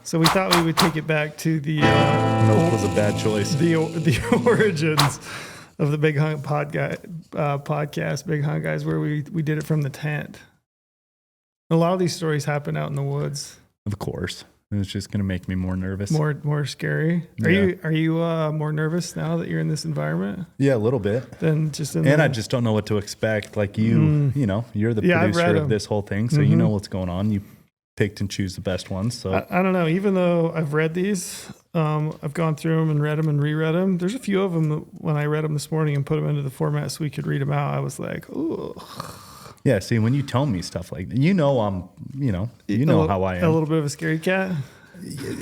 So we thought we would take it back to the Nope was a bad choice. the origins of the Big Hunt podcast, Big Hunt Guys, where we did it from the tent. A lot of these stories happen out in the woods. Of course. And it's just going to make me more nervous. More scary. Are you more nervous now that you're in this environment? Yeah, a little bit. Than just in I just don't know what to expect. Like you know, you're the producer of this whole thing, so you know what's going on. You picked and choose the best ones. So I don't know. Even though I've read these, I've gone through them and read them and reread them. There's a few of them that when I read them this morning and put them into the format so we could read them out, I was like, ooh. Yeah, see, when you tell me stuff like that, you know how I am. A little bit of a scary cat.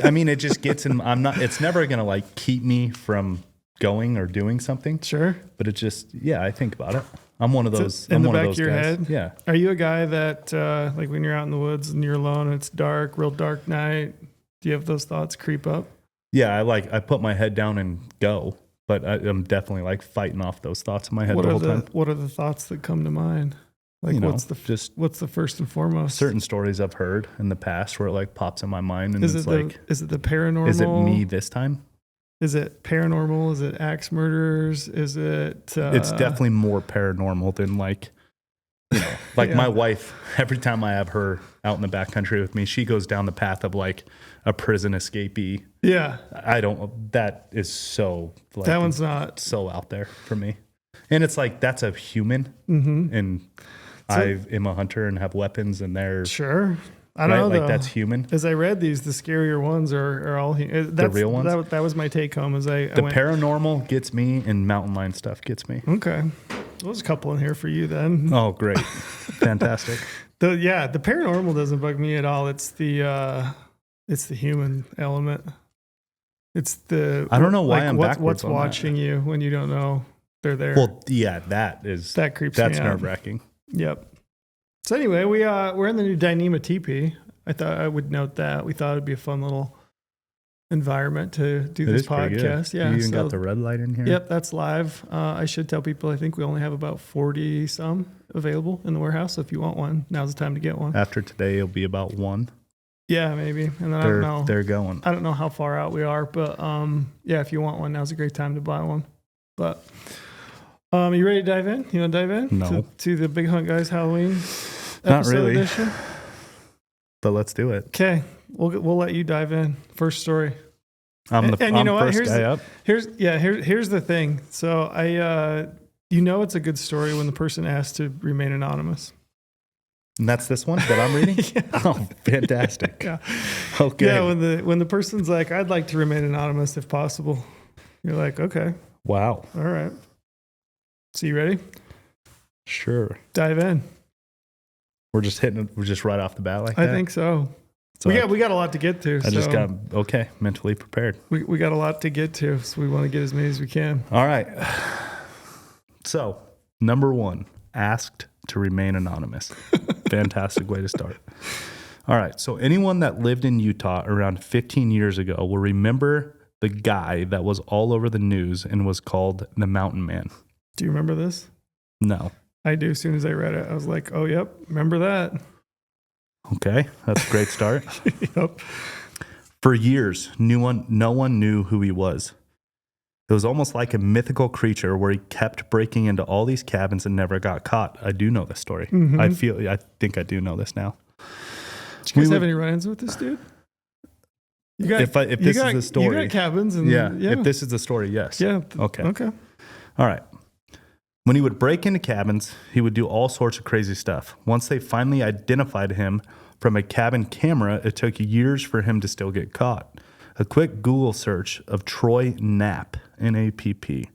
I mean, it just gets in. It's never gonna like keep me from going or doing something. Sure. But it just, I think about it. I'm one of those. In I'm the one back of those of your guys. head. Yeah. Are you a guy that like when you're out in the woods and you're alone and it's dark, real dark night? Do you have those thoughts creep up? Yeah, I put my head down and go, but I'm definitely like fighting off those thoughts in my head the whole time. What are the thoughts that come to mind? Like what's the first and foremost? Certain stories I've heard in the past where it like pops in my mind and is it the paranormal? Is it me this time? Is it paranormal? Is it axe murders? Is it? It's definitely more paranormal than like my wife. Every time I have her out in the backcountry with me, she goes down the path of like a prison escapee. Yeah, that is so like, that one's not so out there for me. And it's like that's a human, and I am a hunter and have weapons, and they're sure. I don't know. Like that's human. As I read these, the scarier ones are all the real ones. That was my take home. As the paranormal gets me, and mountain lion stuff gets me. Okay, there's a couple in here for you then. Oh, great, fantastic. The paranormal doesn't bug me at all. It's the human element. It's the I don't know why I'm backwards what's on watching that. you when you don't know they're there. Well, yeah, that creeps me out. That's nerve-wracking. Yep. So anyway, we're in the new Dyneema teepee. I thought I would note that. We thought it'd be a fun little environment to do this podcast. Yeah. You even got the red light in here. Yep, that's live. I should tell people I think we only have about 40 some available in the warehouse. So if you want one, now's the time to get one. After today, it'll be about one. Yeah, maybe. And I don't know. They're going. I don't know how far out we are, but if you want one, now's a great time to buy one. But you ready to dive in? You want to dive in? No. To the Big Hunt Guys Halloween Not really. edition? But let's do it. Okay, we'll let you dive in. First story. I'm the first guy up. Here's the thing. So it's a good story when the person asks to remain anonymous. And that's this one that I'm reading? Yeah. Oh, fantastic. Yeah. Okay. Yeah, when the person's like, I'd like to remain anonymous if possible. You're like, okay. Wow. All right. So you ready? Sure. Dive in. We're just right off the bat like that? I think so. So we got a lot to get to. I just got, mentally prepared. We got a lot to get to, so we want to get as many as we can. All right. So, number 1, asked to remain anonymous. Fantastic way to start. All right. So, anyone that lived in Utah around 15 years ago will remember the guy that was all over the news and was called the Mountain Man. Do you remember this? No. I do. As soon as I read it, I was like, oh, yep. Remember that. Okay. That's a great start. Yep. For years, no one knew who he was. It was almost like a mythical creature where he kept breaking into all these cabins and never got caught. I do know this story. Mm-hmm. I think I do know this now. Did you guys have any run-ins with this dude? If this is the story. You got cabins. And, yeah. If this is the story, yes. Yeah. Okay. All right. When he would break into cabins, he would do all sorts of crazy stuff. Once they finally identified him from a cabin camera, it took years for him to still get caught. A quick Google search of Troy Knapp, N-A-P-P,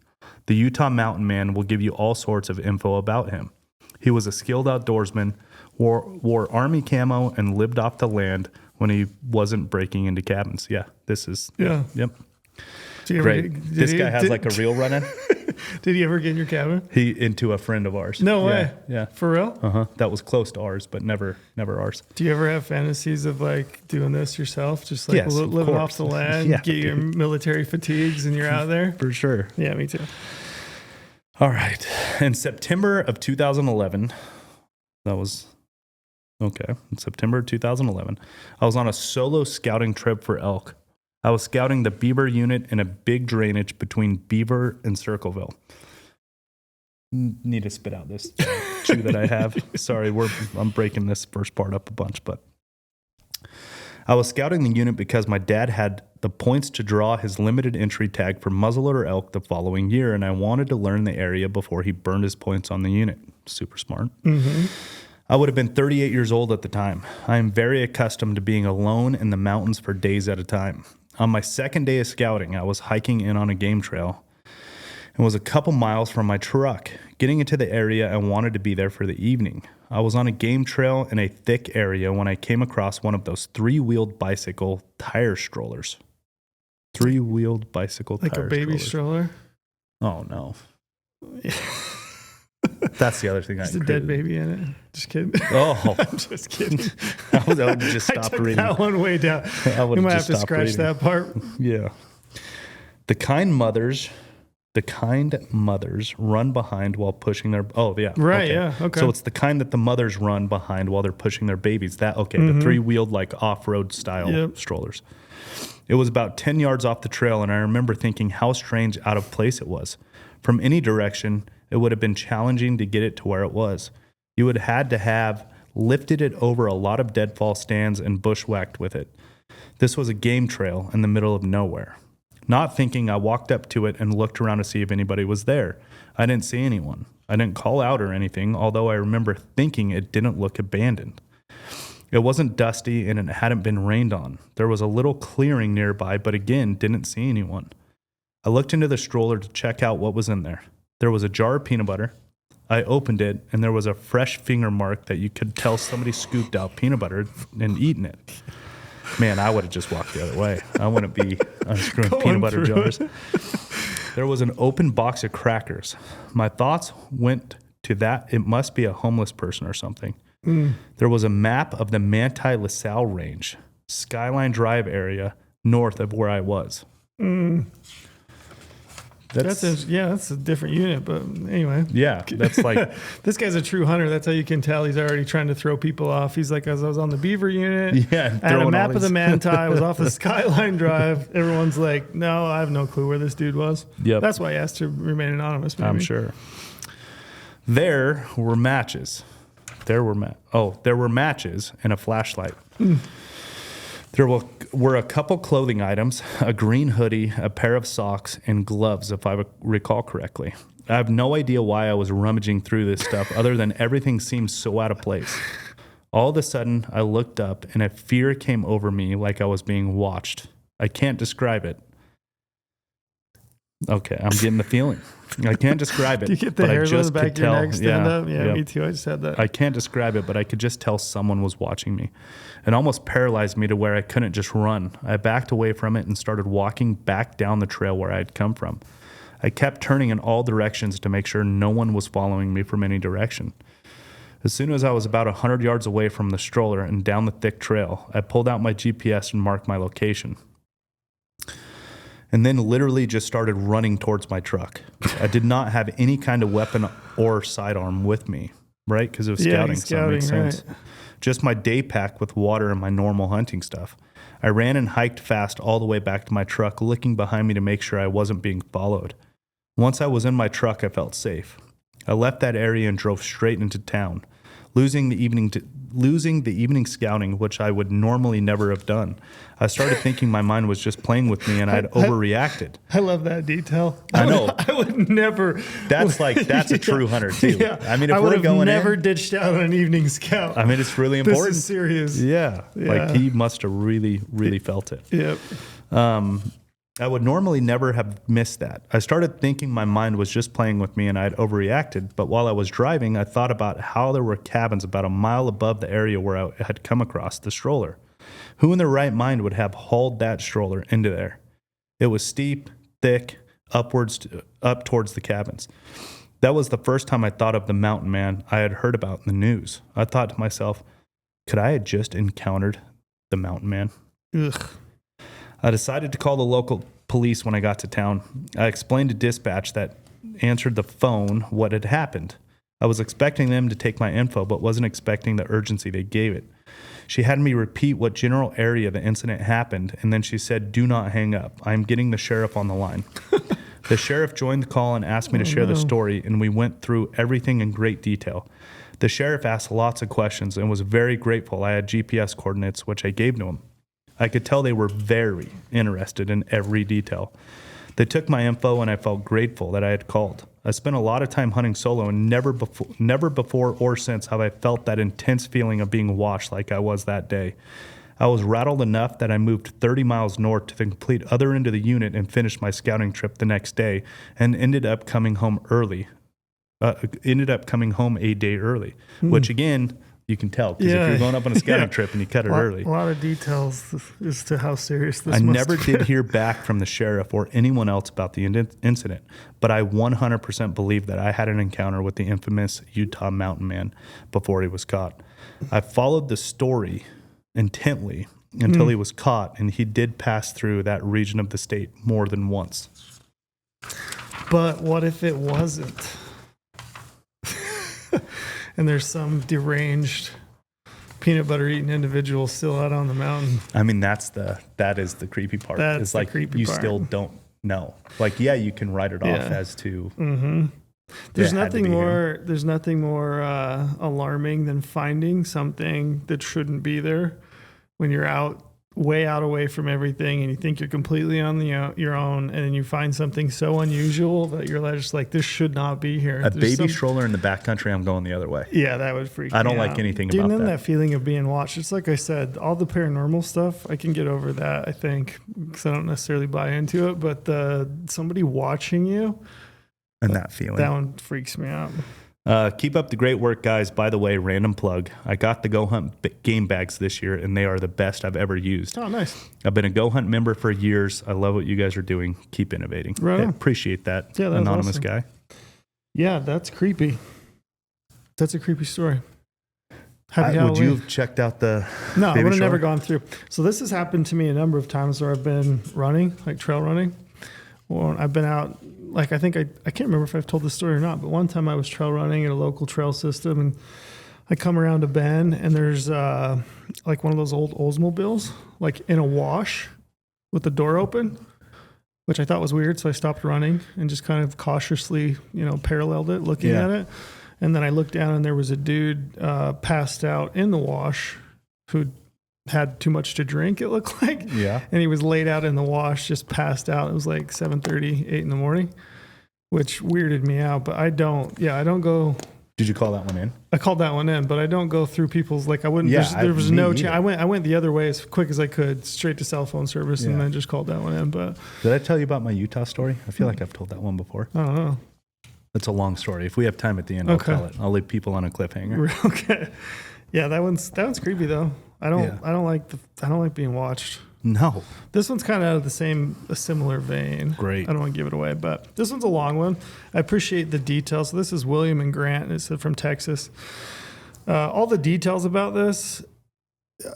the Utah Mountain Man, will give you all sorts of info about him. He was a skilled outdoorsman, wore army camo, and lived off the land when he wasn't breaking into cabins. Yeah, this is... Yeah. Yep. Great. This guy has like a real run-in. Did he ever get in your cabin? Into a friend of ours. No way. Yeah. For real? Uh-huh. That was close to ours, but never ours. Do you ever have fantasies of like doing this yourself? Just like living off the land, get your military fatigues and you're out there? For sure. Yeah, me too. All right. In September of 2011, that was Okay. In September 2011, I was on a solo scouting trip for elk. I was scouting the Beaver unit in a big drainage between Beaver and Circleville. Need to spit out this chew that I have. Sorry, I'm breaking this first part up a bunch, but I was scouting the unit because my dad had the points to draw his limited entry tag for muzzleloader elk the following year, and I wanted to learn the area before he burned his points on the unit. Super smart. Mm-hmm. I would have been 38 years old at the time. I am very accustomed to being alone in the mountains for days at a time. On my second day of scouting, I was hiking in on a game trail and was a couple miles from my truck. Getting into the area, I wanted to be there for the evening. I was on a game trail in a thick area when I came across one of those three-wheeled bicycle tire strollers. Three-wheeled bicycle like tire a baby stroller. Oh, no. That's the other thing. There's a dead baby in it. Just kidding. Oh. I'm just kidding. I would have just stopped I took reading. that one way down. You might have to scratch that part. Yeah. The kind mothers run behind while pushing their... Oh, yeah. Right, okay. yeah, okay. So it's the kind that the mothers run behind while they're pushing their babies. The three-wheeled, like, off-road style strollers. It was about 10 yards off the trail, and I remember thinking how strange out of place it was. From any direction, it would have been challenging to get it to where it was. You would have had to have lifted it over a lot of deadfall stands and bushwhacked with it. This was a game trail in the middle of nowhere. Not thinking, I walked up to it and looked around to see if anybody was there. I didn't see anyone. I didn't call out or anything, although I remember thinking it didn't look abandoned. It wasn't dusty and it hadn't been rained on. There was a little clearing nearby, but again, didn't see anyone. I looked into the stroller to check out what was in there. There was a jar of peanut butter. I opened it, and there was a fresh finger mark that you could tell somebody scooped out peanut butter and eaten it. Man, I would have just walked the other way. I wouldn't be unscrewing peanut butter jars. There was an open box of crackers. My thoughts went to that. It must be a homeless person or something. There was a map of the Manti-LaSalle Range, Skyline Drive area, north of where I was. That's a different unit, but anyway. Yeah, that's like... This guy's a true hunter. That's how you can tell he's already trying to throw people off. He's like, as I was on the Beaver unit, yeah, I had a map of the Manti, I was off the Skyline Drive. Everyone's like, no, I have no clue where this dude was. Yep. That's why I asked to remain anonymous, maybe. I'm sure. There were matches. There were matches and a flashlight. There were a couple clothing items, a green hoodie, a pair of socks, and gloves, if I recall correctly. I have no idea why I was rummaging through this stuff other than everything seemed so out of place. All of a sudden, I looked up and a fear came over me like I was being watched. I can't describe it. Okay, I'm getting the feeling. I can't describe it. Do you get the hairs on the back of your neck stand up? Yeah, yep. Me too. I just had that. I can't describe it, but I could just tell someone was watching me. It almost paralyzed me to where I couldn't just run. I backed away from it and started walking back down the trail where I had come from. I kept turning in all directions to make sure no one was following me from any direction. As soon as I was about 100 yards away from the stroller and down the thick trail, I pulled out my GPS and marked my location. And then literally just started running towards my truck. I did not have any kind of weapon or sidearm with me, right? Because it was scouting, so it makes sense. Right. Just my day pack with water and my normal hunting stuff. I ran and hiked fast all the way back to my truck, looking behind me to make sure I wasn't being followed. Once I was in my truck, I felt safe. I left that area and drove straight into town, losing the evening scouting, which I would normally never have done. I started thinking my mind was just playing with me and I'd overreacted. I love that detail. I know. I would never. That's a true hunter too. Yeah. I mean, if I we're going never ditched out on an evening scout. I mean, it's really important. This is serious. Yeah. Like he must have really, really felt it. Yep. I would normally never have missed that. I started thinking my mind was just playing with me and I'd overreacted, but while I was driving, I thought about how there were cabins about a mile above the area where I had come across the stroller. Who in their right mind would have hauled that stroller into there? It was steep, thick, up towards the cabins. That was the first time I thought of the mountain man I had heard about in the news. I thought to myself, could I have just encountered the mountain man? Ugh. I decided to call the local police when I got to town. I explained to dispatch that answered the phone what had happened. I was expecting them to take my info, but wasn't expecting the urgency they gave it. She had me repeat what general area the incident happened, and then she said, "Do not hang up. I am getting the sheriff on the line." The sheriff joined the call and asked me to share the story, and we went through everything in great detail. The sheriff asked lots of questions and was very grateful I had GPS coordinates, which I gave to him. I could tell they were very interested in every detail. They took my info, and I felt grateful that I had called. I spent a lot of time hunting solo, and never before or since have I felt that intense feeling of being watched like I was that day. I was rattled enough that I moved 30 miles north to the complete other end of the unit and finished my scouting trip the next day, and ended up coming home a day early, which again, you can tell, because if you're going up on a scouting trip and you cut it early. A lot of details as to how serious this I must never be. did hear back from the sheriff or anyone else about the incident, but I 100% believe that I had an encounter with the infamous Utah mountain man before he was caught. I followed the story intently until he was caught, and he did pass through that region of the state more than once. But what if it wasn't? And there's some deranged peanut butter eating individual still out on the mountain. I mean, that is the creepy part. That's it's the like creepy you part. still don't know. Like, yeah, you can write it off as to. Mm-hmm. There's it had to be nothing more. There's nothing more alarming than finding something that shouldn't be there when you're way out away from everything, and you think you're completely on your own, and then you find something so unusual that you're just like, this should not be here. A baby stroller in the backcountry, I'm going the other way. Yeah, that would freak me out. I don't like anything Dude, about and then that. that feeling of being watched. It's like I said, all the paranormal stuff, I can get over that, I think, because I don't necessarily buy into it, but somebody watching you, And that feeling. that one freaks me out. Keep up the great work, guys. By the way, random plug. I got the GOHUNT game bags this year, and they are the best I've ever used. Oh, nice. I've been a GOHUNT member for years. I love what you guys are doing. Keep innovating. Right on. I appreciate that, Yeah, that was anonymous awesome. guy. Yeah, that's creepy. That's a creepy story. Happy Would you Halloween. have checked out the No, I baby would have never stroller? gone through. So this has happened to me a number of times where I've been running, like trail running. Or I've been out, like I think I can't remember if I've told this story or not, but one time I was trail running at a local trail system, and I come around a bend, and there's like one of those old Oldsmobiles, like in a wash with the door open, which I thought was weird. So I stopped running and just kind of cautiously, paralleled it, looking at it. And then I looked down, and there was a dude passed out in the wash who had too much to drink, it looked like. Yeah. And he was laid out in the wash, just passed out. It was like 7:30, 8 in the morning, which weirded me out. But I don't go. Did you call that one in? I called that one in, but I don't go through people's, like I wouldn't, Yeah, there was me no either. chance. I went the other way as quick as I could, straight to cell phone service, and Yeah. then just called that one in. But Did I tell you about my Utah story? I feel like I've told that one before. I don't know. It's a long story. If we have time at the end, I'll Okay. tell it. I'll leave people on a cliffhanger. Okay. Yeah, that one's creepy though. I don't like being watched. No. This one's kind of out of a similar vein. Great. I don't want to give it away, but this one's a long one. I appreciate the details. So this is William and Grant, and it's from Texas. All the details about this,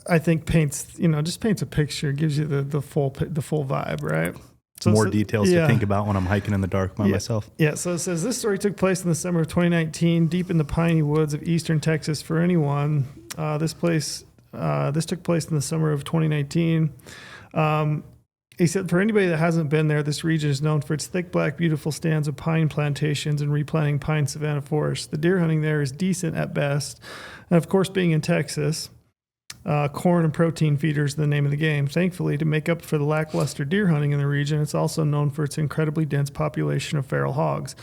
I think paints a picture, gives you the full vibe, right? So More details yeah. to think about when I'm hiking in the dark by myself. Yeah, so it says this story took place in the summer of 2019, deep in the piney woods of eastern Texas. For anyone, this took place in the summer of 2019. He said, for anybody that hasn't been there, this region is known for its thick, black, beautiful stands of pine plantations and replanting pine savanna forests. The deer hunting there is decent at best. And of course, being in Texas, corn and protein feeders are the name of the game. Thankfully, to make up for the lackluster deer hunting in the region, it's also known for its incredibly dense population of feral hogs.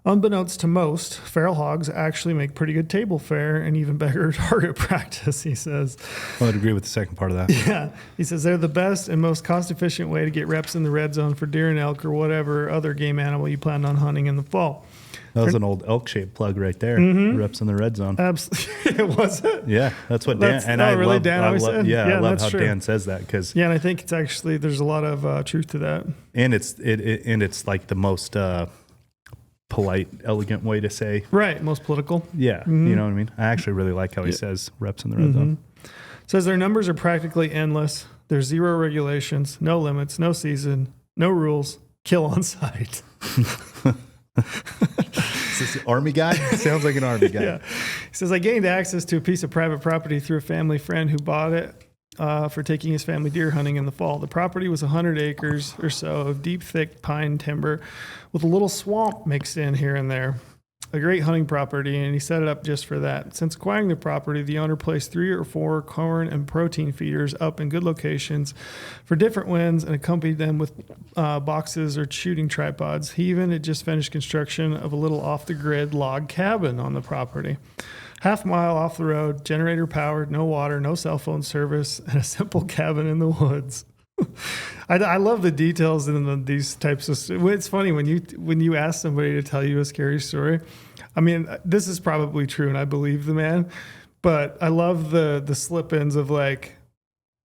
Unbeknownst to most, feral hogs actually make pretty good table fare and even better target practice, he says. I would agree with the second part of that. Yeah, he says they're the best and most cost-efficient way to get reps in the red zone for deer and elk or whatever other game animal you plan on hunting in the fall. That was an old elk-shaped plug right there. Mm-hmm. Reps in the red zone. Absolutely, was it? Yeah, that's what Dan. That's- oh, really? Dan always said? Yeah, Yeah, I love that's how true. Dan says that because, Yeah, and I think it's actually there's a lot of truth to that. and it's like the most polite, elegant way to say. Right, most political. Yeah, Mm-hmm. you know what I mean. I actually really like how he says reps in the red zone. Says their numbers are practically endless. There's zero regulations, no limits, no season, no rules. Kill on sight. Is this an army guy? Sounds like an army guy. Yeah. He says, I gained access to a piece of private property through a family friend who bought it for taking his family deer hunting in the fall. The property was 100 acres or so of deep, thick pine timber with a little swamp mixed in here and there. A great hunting property, and he set it up just for that. Since acquiring the property, the owner placed 3 or 4 corn and protein feeders up in good locations for different winds and accompanied them with boxes or shooting tripods. He even had just finished construction of a little off-the-grid log cabin on the property. Half mile off the road, generator powered, no water, no cell phone service, and a simple cabin in the woods. I love the details in these types of. It's funny when you ask somebody to tell you a scary story. I mean, this is probably true, and I believe the man. But I love the slip-ins of like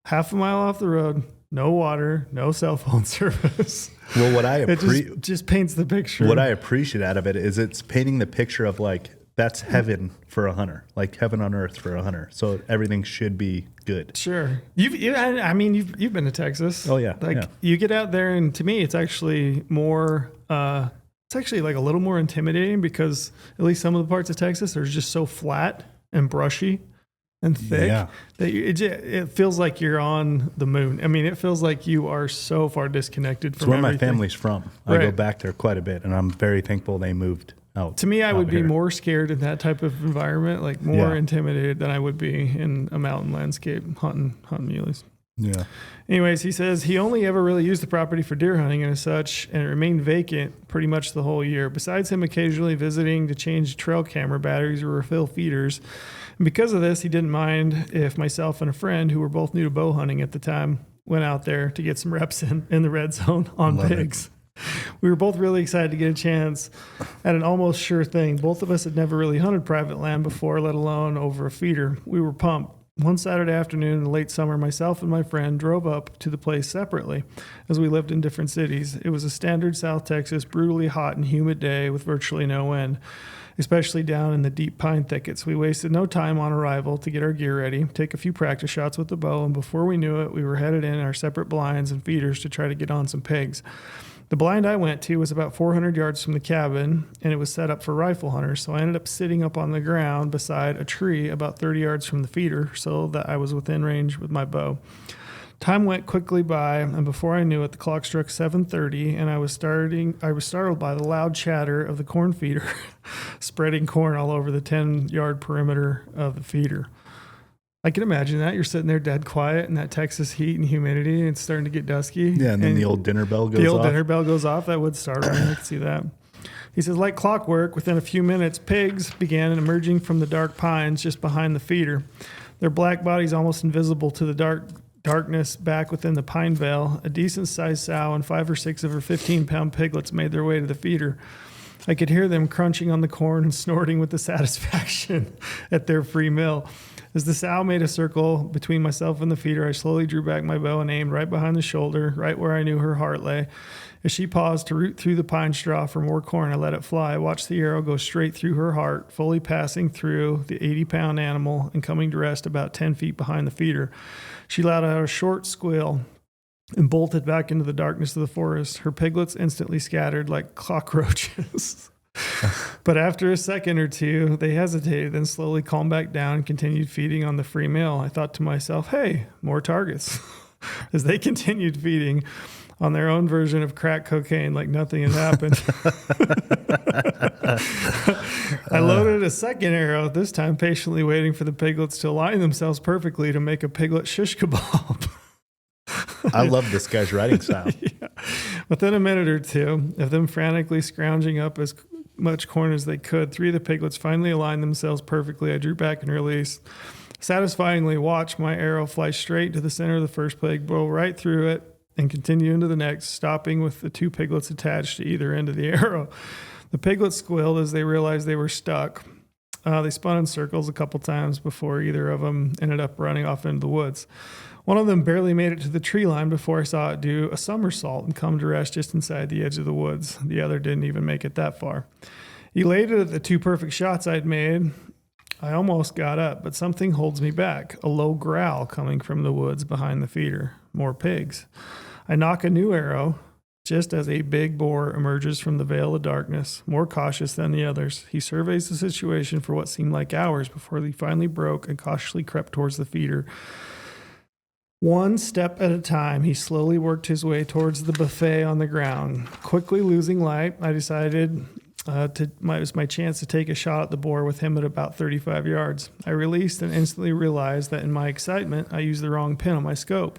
half a mile off the road, no water, no cell phone service. Well, what I it just paints the picture. What I appreciate out of it is it's painting the picture of like that's heaven for a hunter, like heaven on earth for a hunter. So everything should be good. Sure. You've been to Texas. Oh yeah. Like you get out there, and to me, it's actually more. It's actually like a little more intimidating because at least some of the parts of Texas are just so flat and brushy and thick that it feels like you're on the moon. I mean, it feels like you are so far disconnected from everything. It's where my family's from. I go back there quite a bit, and I'm very thankful they moved out. To me, I would be more scared in that type of environment, like more intimidated than I would be in a mountain landscape hunting muleys. Yeah. Anyways, he says he only ever really used the property for deer hunting and as such, and it remained vacant pretty much the whole year. Besides him occasionally visiting to change trail camera batteries or refill feeders. And because of this, he didn't mind if myself and a friend who were both new to bow hunting at the time went out there to get some reps in the red zone on pigs. We were both really excited to get a chance at an almost sure thing. Both of us had never really hunted private land before, let alone over a feeder. We were pumped. One Saturday afternoon in the late summer, myself and my friend drove up to the place separately as we lived in different cities. It was a standard South Texas, brutally hot and humid day with virtually no wind, especially down in the deep pine thickets. We wasted no time on arrival to get our gear ready, take a few practice shots with the bow, and before we knew it, we were headed in our separate blinds and feeders to try to get on some pigs. The blind I went to was about 400 yards from the cabin, and it was set up for rifle hunters, so I ended up sitting up on the ground beside a tree about 30 yards from the feeder so that I was within range with my bow. Time went quickly by, and before I knew it, the clock struck 7:30, and I was startled by the loud chatter of the corn feeder spreading corn all over the 10-yard perimeter of the feeder. I can imagine that. You're sitting there dead quiet in that Texas heat and humidity, and it's starting to get dusky. Yeah, and then the old dinner bell goes off. The old dinner bell goes off. That would startle me. I can see that. He says, like clockwork, within a few minutes, pigs began emerging from the dark pines just behind the feeder. Their black bodies almost invisible to the darkness back within the pine veil. A decent-sized sow and 5 or 6 of her 15-pound piglets made their way to the feeder. I could hear them crunching on the corn and snorting with the satisfaction at their free meal. As the sow made a circle between myself and the feeder, I slowly drew back my bow and aimed right behind the shoulder, right where I knew her heart lay. As she paused to root through the pine straw for more corn, I let it fly. I watched the arrow go straight through her heart, fully passing through the 80-pound animal and coming to rest about 10 feet behind the feeder. She let out a short squeal and bolted back into the darkness of the forest. Her piglets instantly scattered like cockroaches. But after a second or two, they hesitated, then slowly calmed back down and continued feeding on the free meal. I thought to myself, hey, more targets. As they continued feeding on their own version of crack cocaine like nothing had happened. I loaded a second arrow, this time patiently waiting for the piglets to align themselves perfectly to make a piglet shish kebab. I love this guy's writing style. Yeah. Within a minute or two of them frantically scrounging up as much corn as they could, 3 of the piglets finally aligned themselves perfectly. I drew back and released. Satisfyingly watched my arrow fly straight to the center of the first pig, blow right through it, and continue into the next, stopping with the 2 piglets attached to either end of the arrow. The piglets squealed as they realized they were stuck. They spun in circles a couple times before either of them ended up running off into the woods. One of them barely made it to the tree line before I saw it do a somersault and come to rest just inside the edge of the woods. The other didn't even make it that far. Elated at the 2 perfect shots I'd made, I almost got up, but something holds me back. A low growl coming from the woods behind the feeder. More pigs. I knock a new arrow Just as a big boar emerges from the veil of darkness, more cautious than the others, he surveys the situation for what seemed like hours before he finally broke and cautiously crept towards the feeder. One step at a time, he slowly worked his way towards the buffet on the ground. Quickly losing light, I decided it was my chance to take a shot at the boar with him at about 35 yards. I released and instantly realized that in my excitement, I used the wrong pin on my scope.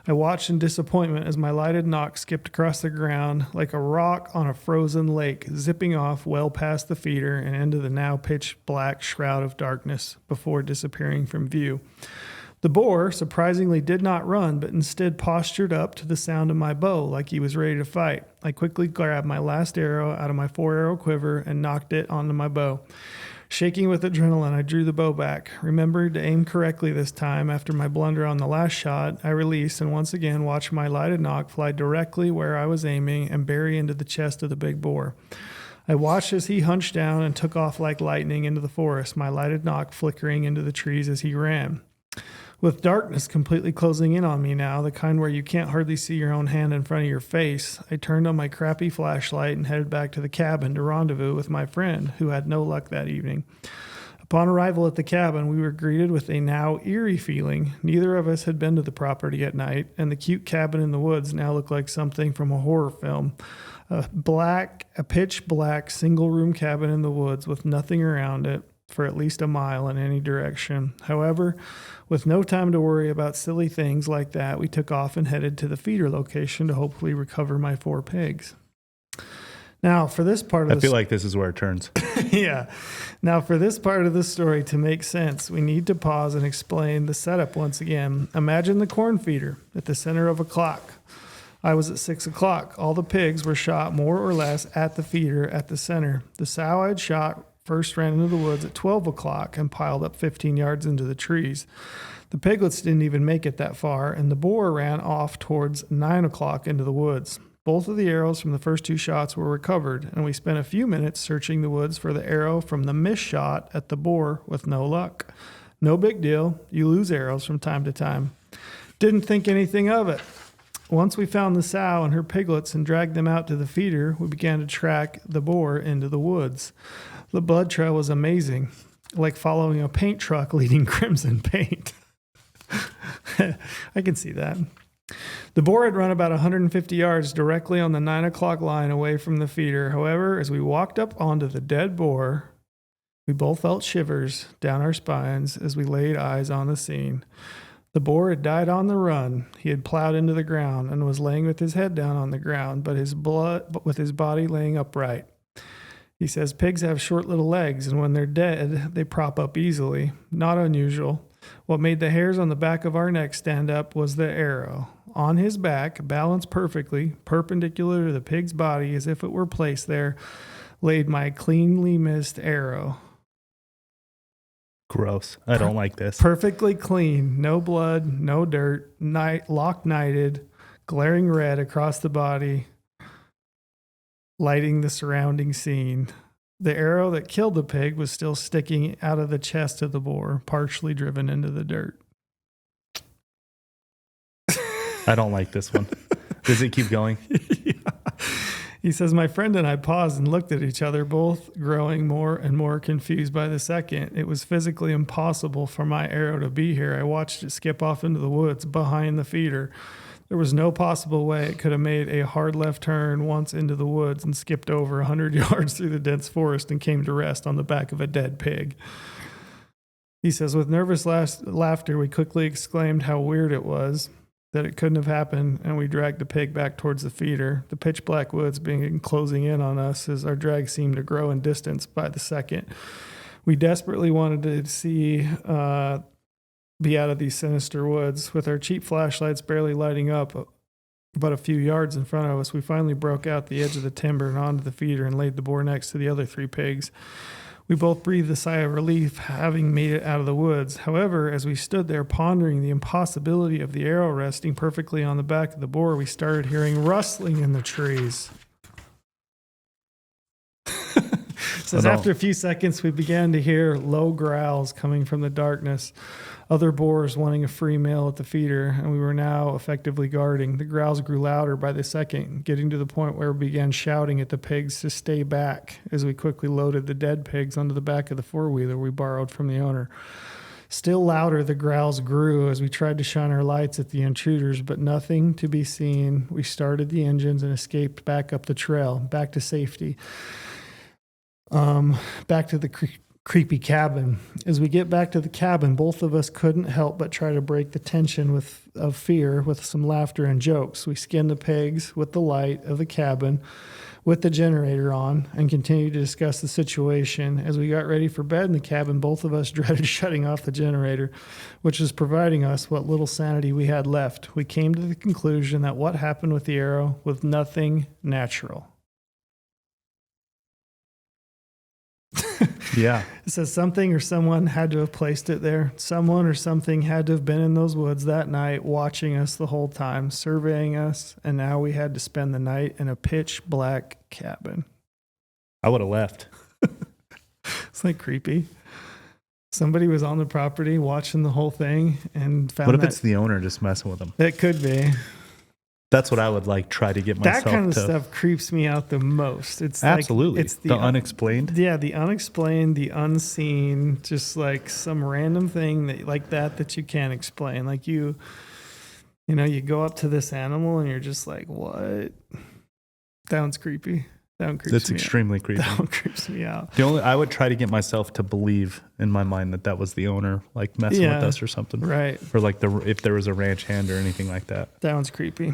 I watched in disappointment as my lighted knock skipped across the ground like a rock on a frozen lake, zipping off well past the feeder and into the now pitch black shroud of darkness before disappearing from view. The boar surprisingly did not run, but instead postured up to the sound of my bow like he was ready to fight. I quickly grabbed my last arrow out of my 4-arrow quiver and knocked it onto my bow. Shaking with adrenaline, I drew the bow back. Remembered to aim correctly this time. After my blunder on the last shot, I released and once again watched my lighted knock fly directly where I was aiming and bury into the chest of the big boar. I watched as he hunched down and took off like lightning into the forest, my lighted knock flickering into the trees as he ran. With darkness completely closing in on me now, the kind where you can't hardly see your own hand in front of your face, I turned on my crappy flashlight and headed back to the cabin to rendezvous with my friend, who had no luck that evening. Upon arrival at the cabin, we were greeted with a now eerie feeling. Neither of us had been to the property at night, and the cute cabin in the woods now looked like something from a horror film. A pitch black single-room cabin in the woods with nothing around it for at least a mile in any direction. However, with no time to worry about silly things like that, we took off and headed to the feeder location to hopefully recover my 4 pigs. Now, for this part of I feel like this is where it turns. Yeah. Now, for this part of the story to make sense, we need to pause and explain the setup once again. Imagine the corn feeder at the center of a clock. I was at 6 o'clock. All the pigs were shot more or less at the feeder at the center. The sow I'd shot first ran into the woods at 12 o'clock and piled up 15 yards into the trees. The piglets didn't even make it that far, and the boar ran off towards 9 o'clock into the woods. Both of the arrows from the first 2 shots were recovered, and we spent a few minutes searching the woods for the arrow from the missed shot at the boar with no luck. No big deal. You lose arrows from time to time. Didn't think anything of it. Once we found the sow and her piglets and dragged them out to the feeder, we began to track the boar into the woods. The blood trail was amazing, like following a paint truck leading crimson paint. I can see that. The boar had run about 150 yards directly on the 9 o'clock line away from the feeder. However, as we walked up onto the dead boar, we both felt shivers down our spines as we laid eyes on the scene. The boar had died on the run. He had plowed into the ground and was laying with his head down on the ground, but with his body laying upright. He says pigs have short little legs, and when they're dead, they prop up easily. Not unusual. What made the hairs on the back of our neck stand up was the arrow. On his back, balanced perfectly, perpendicular to the pig's body as if it were placed there, laid my cleanly missed arrow. Gross. I don't like this. Perfectly clean. No blood, no dirt, lock-nighted, glaring red across the body, lighting the surrounding scene. The arrow that killed the pig was still sticking out of the chest of the boar, partially driven into the dirt. I don't like this one. Does it keep going? Yeah. He says, my friend and I paused and looked at each other, both growing more and more confused by the second. It was physically impossible for my arrow to be here. I watched it skip off into the woods behind the feeder. There was no possible way it could have made a hard left turn once into the woods and skipped over 100 yards through the dense forest and came to rest on the back of a dead pig. He says, with nervous laughter, we quickly exclaimed how weird it was that it couldn't have happened, and we dragged the pig back towards the feeder. The pitch black woods being closing in on us as our drag seemed to grow in distance by the second. We desperately wanted to be out of these sinister woods. With our cheap flashlights barely lighting up about a few yards in front of us, we finally broke out the edge of the timber and onto the feeder and laid the boar next to the other 3 pigs. We both breathed a sigh of relief, having made it out of the woods. However, as we stood there pondering the impossibility of the arrow resting perfectly on the back of the boar, we started hearing rustling in the trees. Says after a few seconds, we began to hear low growls coming from the darkness. other boars wanting a free meal at the feeder, and we were now effectively guarding. The growls grew louder by the second, getting to the point where we began shouting at the pigs to stay back as we quickly loaded the dead pigs onto the back of the four-wheeler we borrowed from the owner. Still louder, the growls grew as we tried to shine our lights at the intruders, but nothing to be seen. We started the engines and escaped back up the trail, back to safety, back to the creepy cabin. As we get back to the cabin, both of us couldn't help but try to break the tension of fear with some laughter and jokes. We skinned the pigs with the light of the cabin with the generator on and continued to discuss the situation. As we got ready for bed in the cabin, both of us dreaded shutting off the generator, which was providing us what little sanity we had left. We came to the conclusion that what happened with the arrow was nothing natural. Yeah. It says something or someone had to have placed it there. Someone or something had to have been in those woods that night, watching us the whole time, surveying us, and now we had to spend the night in a pitch black cabin. I would have left. It's like creepy. Somebody was on the property watching the whole thing and found What if it's the owner just messing with them? It could be. That's what I would like try to get myself That kind of to. stuff creeps me out the most. It's Absolutely. Like, it's the unexplained. Yeah, the unexplained, the unseen, just like some random thing that you can't explain. Like you go up to this animal and you're just like, what? That one's creepy. That one creeps That's me extremely out. creepy. That one creeps me out. I would try to get myself to believe in my mind that was the owner, like messing with us or something. Right. Or like if there was a ranch hand or anything like that. That one's creepy.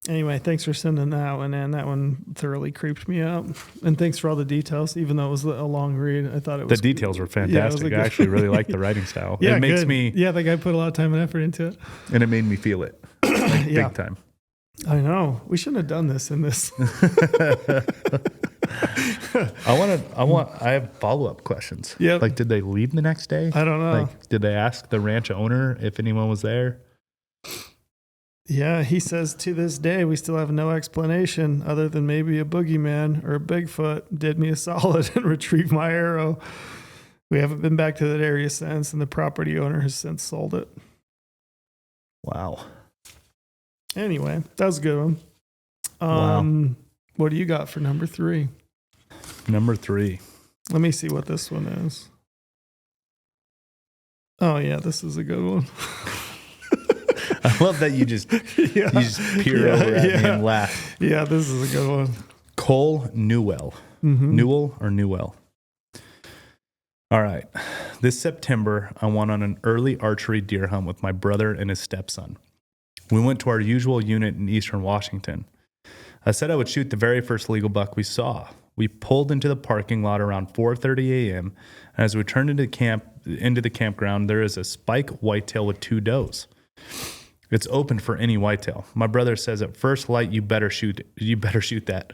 Anyway, thanks for sending that one in. That one thoroughly creeped me out. And thanks for all the details, even though it was a long read. I thought it was... The details were fantastic. I actually really like the writing style. Yeah, it makes good. me... Yeah, that guy put a lot of time and effort into it. And it made me feel it. Like, Yeah. big time. I know. We shouldn't have done this in this. I have follow-up questions. Yep. Like, did they leave the next day? I don't know. Like, did they ask the ranch owner if anyone was there? Yeah, he says to this day, we still have no explanation other than maybe a boogeyman or a Bigfoot did me a solid and retrieved my arrow. We haven't been back to that area since, and the property owner has since sold it. Wow. Anyway, that was a good one. Wow. What do you got for number 3? Number 3. Let me see what this one is. Oh, yeah, this is a good one. I love that you just peer over at me and laugh. Yeah, this is a good one. Cole Newell. Mm-hmm. Newell or Newell? All right. This September, I went on an early archery deer hunt with my brother and his stepson. We went to our usual unit in eastern Washington. I said I would shoot the very first legal buck we saw. We pulled into the parking lot around 4:30 a.m. And as we turned into the campground, there is a spike whitetail with 2 does. It's open for any whitetail. My brother says at first light, you better shoot that.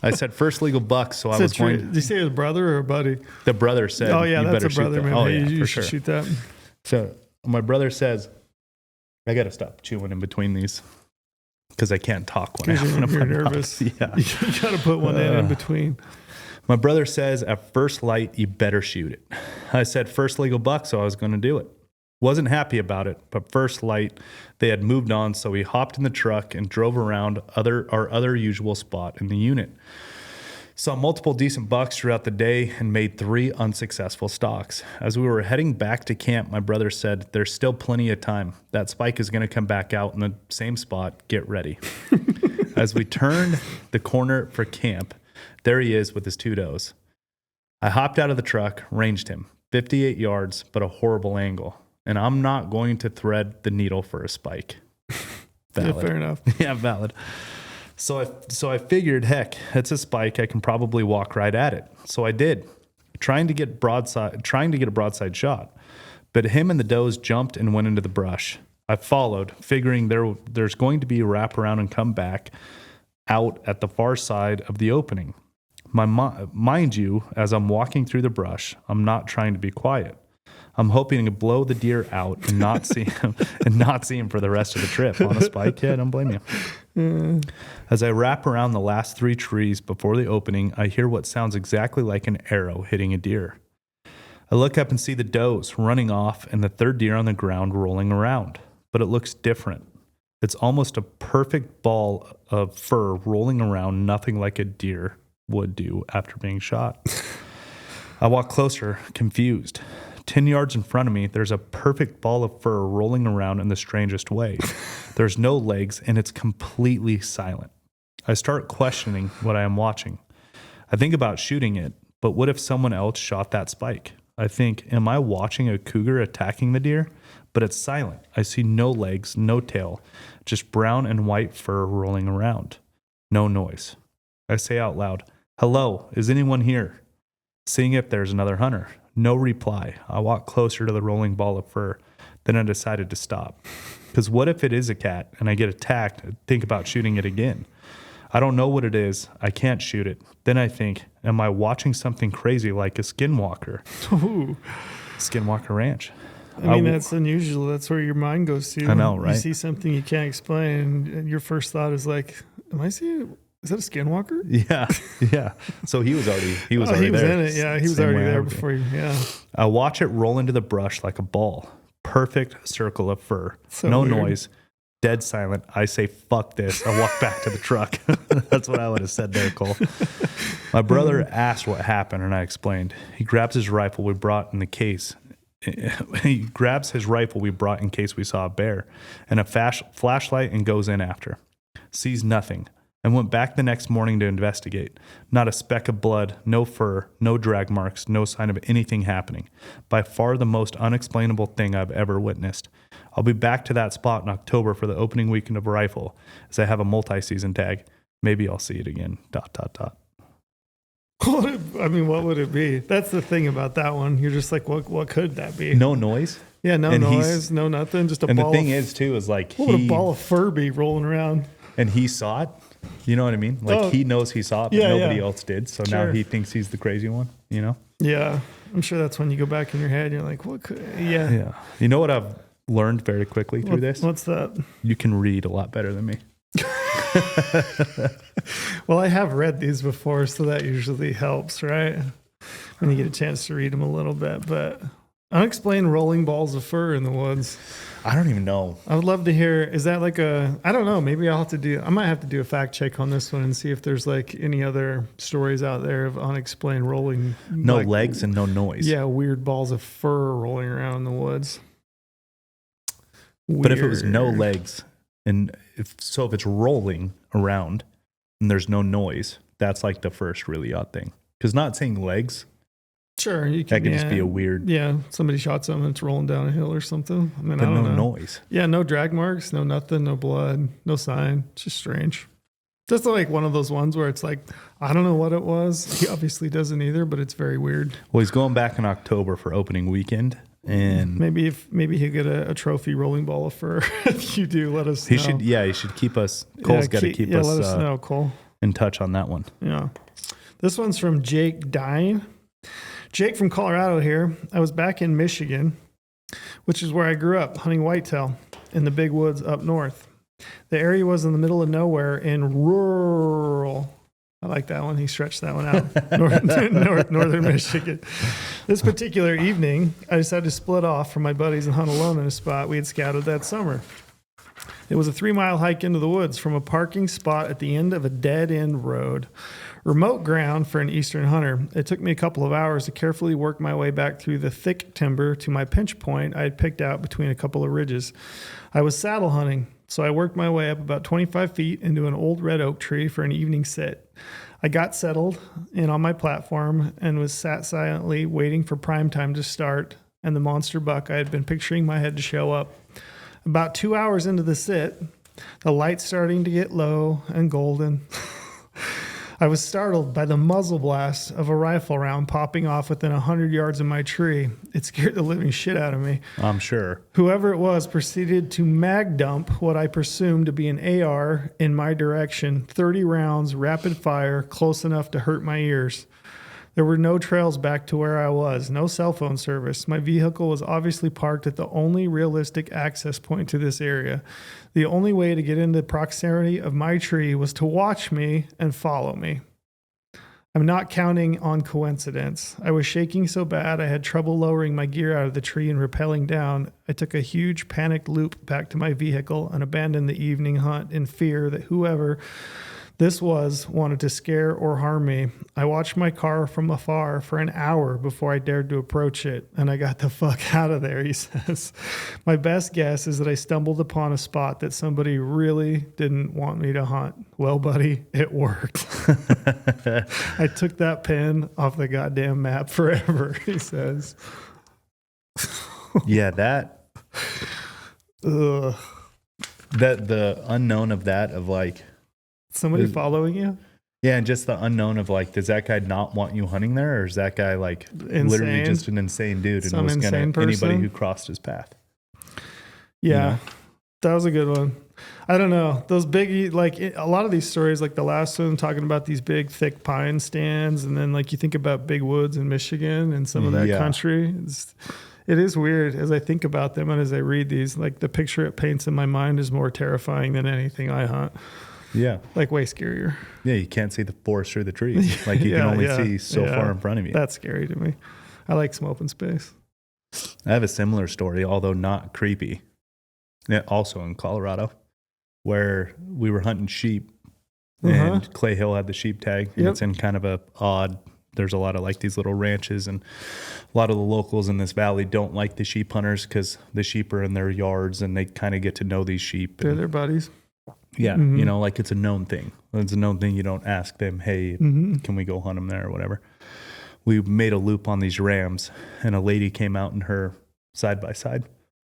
I said first legal buck, so I was going. Did you say it was a brother or a buddy? The brother said, "Oh yeah, you that's better a brother, shoot that." man. Oh Hey, yeah, you for should sure. shoot that." So my brother says, I got to stop chewing in between these because I can't talk when I'm nervous. Yeah, You got to put one in between. My brother says at first light, you better shoot it. I said first legal buck, so I was going to do it. Wasn't happy about it, but first light, they had moved on, so we hopped in the truck and drove around our other usual spot in the unit. Saw multiple decent bucks throughout the day and made 3 unsuccessful stalks. As we were heading back to camp, my brother said, there's still plenty of time. That spike is going to come back out in the same spot. Get ready. As we turned the corner for camp, there he is with his 2 does. I hopped out of the truck, ranged him, 58 yards, but a horrible angle. And I'm not going to thread the needle for a spike. Yeah, fair enough. Yeah, valid. So I figured, heck, it's a spike. I can probably walk right at it. So I did, trying to get a broadside shot. But him and the does jumped and went into the brush. I followed, figuring there's going to be a wraparound and come back out at the far side of the opening. Mind you, as I'm walking through the brush, I'm not trying to be quiet. I'm hoping to blow the deer out and not see him for the rest of the trip on a spike. Yeah, don't blame you. As I wrap around the last 3 trees before the opening, I hear what sounds exactly like an arrow hitting a deer. I look up and see the does running off and the third deer on the ground rolling around, but it looks different. It's almost a perfect ball of fur rolling around, nothing like a deer would do after being shot. I walk closer, confused. 10 yards in front of me, there's a perfect ball of fur rolling around in the strangest way. There's no legs, and it's completely silent. I start questioning what I am watching. I think about shooting it, but what if someone else shot that spike? I think, am I watching a cougar attacking the deer? But it's silent. I see no legs, no tail, just brown and white fur rolling around. No noise. I say out loud, "Hello, is anyone here?" Seeing if there's another hunter. No reply. I walk closer to the rolling ball of fur. Then I decided to stop. Because what if it is a cat and I get attacked and think about shooting it again? I don't know what it is. I can't shoot it. Then I think, am I watching something crazy like a skinwalker? Ooh. Skinwalker Ranch. I mean, that's unusual. That's where your mind goes to. I know, right? You see something you can't explain, and your first thought is like, am I seeing... Is that a skinwalker? Yeah, yeah. So he was already he was there. in it. Yeah, he was Same already way I there would be. before you. Yeah. I watch it roll into the brush like a ball. Perfect circle of fur. So no weird. noise. Dead silent. I say, fuck this. I walk back to the truck. That's what I would have said there, Cole. My brother asked what happened, and I explained. He grabs his rifle we brought in the case. He grabs his rifle we brought in case we saw a bear and a flashlight and goes in after. Sees nothing. I went back the next morning to investigate. Not a speck of blood, no fur, no drag marks, no sign of anything happening. By far the most unexplainable thing I've ever witnessed. I'll be back to that spot in October for the opening weekend of Rifle, as I have a multi-season tag. Maybe I'll see it again. ... I mean, what would it be? That's the thing about that one. You're just like, what could that be? No noise. Yeah, no And noise, no nothing. Just a And ball. the thing is, too, is like What would a ball of fur be rolling around? And he saw it. You know what I mean? Like he knows he saw it, but Yeah, nobody yeah. else did. So Sure. now he thinks he's the crazy one, you know? Yeah, I'm sure that's when you go back in your head. You're like, what could? Yeah. Yeah. You know what I've learned very quickly through this? What's that? You can read a lot better than me. Well, I have read these before, so that usually helps, right? When you get a chance to read them a little bit. But unexplained rolling balls of fur in the woods. I don't even know. I would love to hear. Is that like I don't know. Maybe I might have to do a fact check on this one and see if there's like any other stories out there of unexplained rolling. No like, legs and no noise. Yeah, weird balls of fur rolling around in the woods. But if it was no Weird. legs, and if it's rolling around and there's no noise, that's like the first really odd thing. Because not saying legs, Sure, you can. that could just be a weird, Yeah, somebody shot something that's rolling down a hill or something. I mean, but I don't no know. noise. Yeah, no drag marks, no nothing, no blood, no sign. It's just strange. Just like one of those ones where it's like, I don't know what it was. He obviously doesn't either, but it's very weird. Well, he's going back in October for opening weekend. And Maybe he'll get a trophy rolling ball of fur. If you do, let us know. he should keep us. Cole's got to keep us let us know, Cole. in touch on that one. Yeah. This one's from Jake Dine. Jake from Colorado here. I was back in Michigan, which is where I grew up, hunting whitetail in the big woods up north. The area was in the middle of nowhere in rural. I like that one. He stretched that one out. Northern Michigan. This particular evening, I decided to split off from my buddies and hunt alone in a spot we had scouted that summer. It was a 3-mile hike into the woods from a parking spot at the end of a dead-end road. Remote ground for an eastern hunter. It took me a couple of hours to carefully work my way back through the thick timber to my pinch point I had picked out between a couple of ridges. I was saddle hunting, so I worked my way up about 25 feet into an old red oak tree for an evening sit. I got settled in on my platform and was sat silently waiting for prime time to start and the monster buck I had been picturing my head to show up. About 2 hours into the sit, the light's starting to get low and golden. I was startled by the muzzle blast of a rifle round popping off within 100 yards of my tree. It scared the living shit out of me. I'm sure. Whoever it was proceeded to mag dump what I presumed to be an AR in my direction, 30 rounds, rapid fire, close enough to hurt my ears. There were no trails back to where I was, no cell phone service. My vehicle was obviously parked at the only realistic access point to this area. The only way to get into proximity of my tree was to watch me and follow me. I'm not counting on coincidence. I was shaking so bad I had trouble lowering my gear out of the tree and rappelling down. I took a huge panicked loop back to my vehicle and abandoned the evening hunt in fear that whoever this was wanted to scare or harm me. I watched my car from afar for an hour before I dared to approach it, and I got the fuck out of there, he says. My best guess is that I stumbled upon a spot that somebody really didn't want me to hunt. Well, buddy, it worked. I took that pin off the goddamn map forever, he says. Yeah, that... Ugh. That the unknown of that, of like... Somebody following you? Yeah, and just the unknown of like, does that guy not want you hunting there, or is that guy like literally just an insane dude and was gonna anybody who crossed his path? Yeah, that was a good one. I don't know, those big, like a lot of these stories, like the last one talking about these big thick pine stands, and then like you think about big woods in Michigan and some of that country. It is weird as I think about them and as I read these. Like the picture it paints in my mind is more terrifying than anything I hunt. Yeah. Like way scarier. Yeah, you can't see the forest through the trees. Like you can only see so far in front of you. That's scary to me. I like some open space. I have a similar story, although not creepy. Also in Colorado, where we were hunting sheep and Clay Hill had the sheep tag. And it's in kind of a odd, there's a lot of like these little ranches, and a lot of the locals in this valley don't like the sheep hunters because the sheep are in their yards and they kind of get to know these sheep. They're their buddies. Yeah, you know, like it's a known thing. It's a known thing. You don't ask them, hey, can we go hunt them there or whatever. We made a loop on these rams, and a lady came out in her side-by-side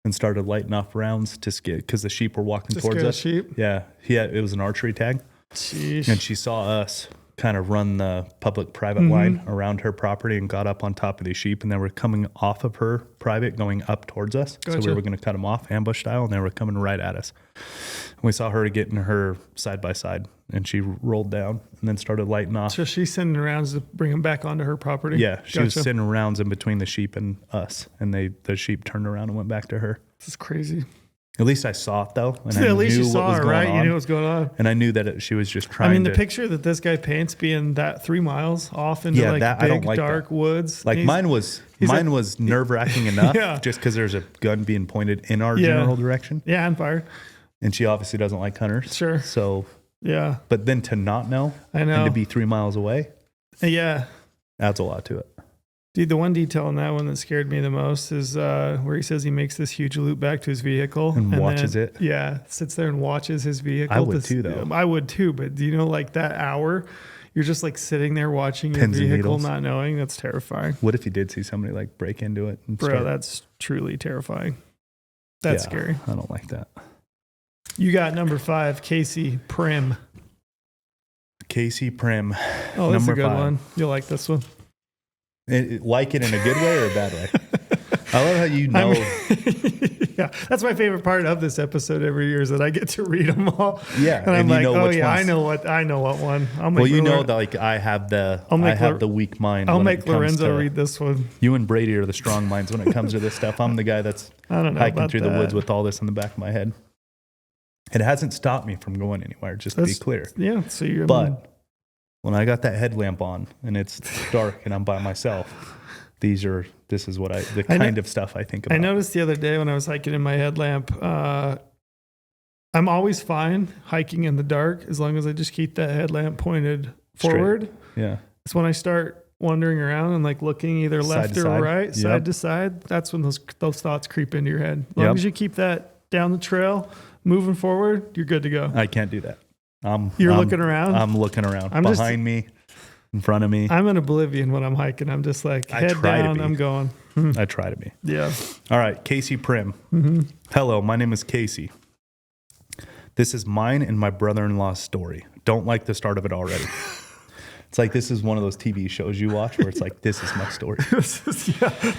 and started lighting off rounds to scare, because the sheep were walking towards us. Sheep? Yeah, it was an archery tag. Sheesh. And she saw us kind of run the public-private line around her property and got up on top of these sheep, and they were coming off of her private going up towards us. Gotcha. So we were going to cut them off ambush style, and they were coming right at us. And we saw her get in her side-by-side, and she rolled down and then started lighting off. So she's sending rounds to bring them back onto her property? Yeah, she was sending rounds in between the sheep and us, and the sheep turned around and went back to her. This is crazy. At least I saw it, though. And at least you saw her, right? You knew what was going on. And I knew that she was just trying to... I mean, the picture that this guy paints being that 3 miles off into big, dark woods. Like mine was nerve-wracking enough just because there's a gun being pointed in our general direction. Yeah, and fired. And she obviously doesn't like hunters. Sure. So... Yeah. But then to not know, I know, and to be 3 miles away, adds a lot to it. Dude, the one detail in that one that scared me the most is where he says he makes this huge loop back to his vehicle and watches it. Yeah, sits there and watches his vehicle. I would too, though. I would too, but you know, like that hour, you're just like sitting there watching your vehicle, not knowing. That's terrifying. What if you did see somebody like break into it? And that's truly terrifying. That's scary. I don't like that. You got number 5, Casey Prim. Casey Prim. Oh, that's a good one. You'll like this one. Like it in a good way or a bad way? I love how you know. Yeah, that's my favorite part of this episode every year is that I get to read them all. Yeah, and I'm like, oh yeah, I know what one. You know that like I have the weak mind. I'll make Lorenzo read this one. You and Brady are the strong minds when it comes to this stuff. I'm the guy that's hiking through the woods with all this in the back of my head. It hasn't stopped me from going anywhere, just to be clear. Yeah. So but when I got that headlamp on and it's dark and I'm by myself, this is the kind of stuff I think about. I noticed the other day when I was hiking in my headlamp, I'm always fine hiking in the dark as long as I just keep that headlamp pointed forward. Yeah. It's when I start wandering around and like looking either left or right, side to side. That's when those thoughts creep into your head. As long as you keep that down the trail, moving forward, you're good to go. I can't do that. You're looking around? I'm looking around. Behind me, in front of me. I'm in oblivion when I'm hiking. I'm just like, head down, I'm going. I try to be. Yeah. All right, Casey Prim. Hello, my name is Casey. This is mine and my brother-in-law's story. Don't like the start of it already. It's like this is one of those TV shows you watch where it's like, this is my story.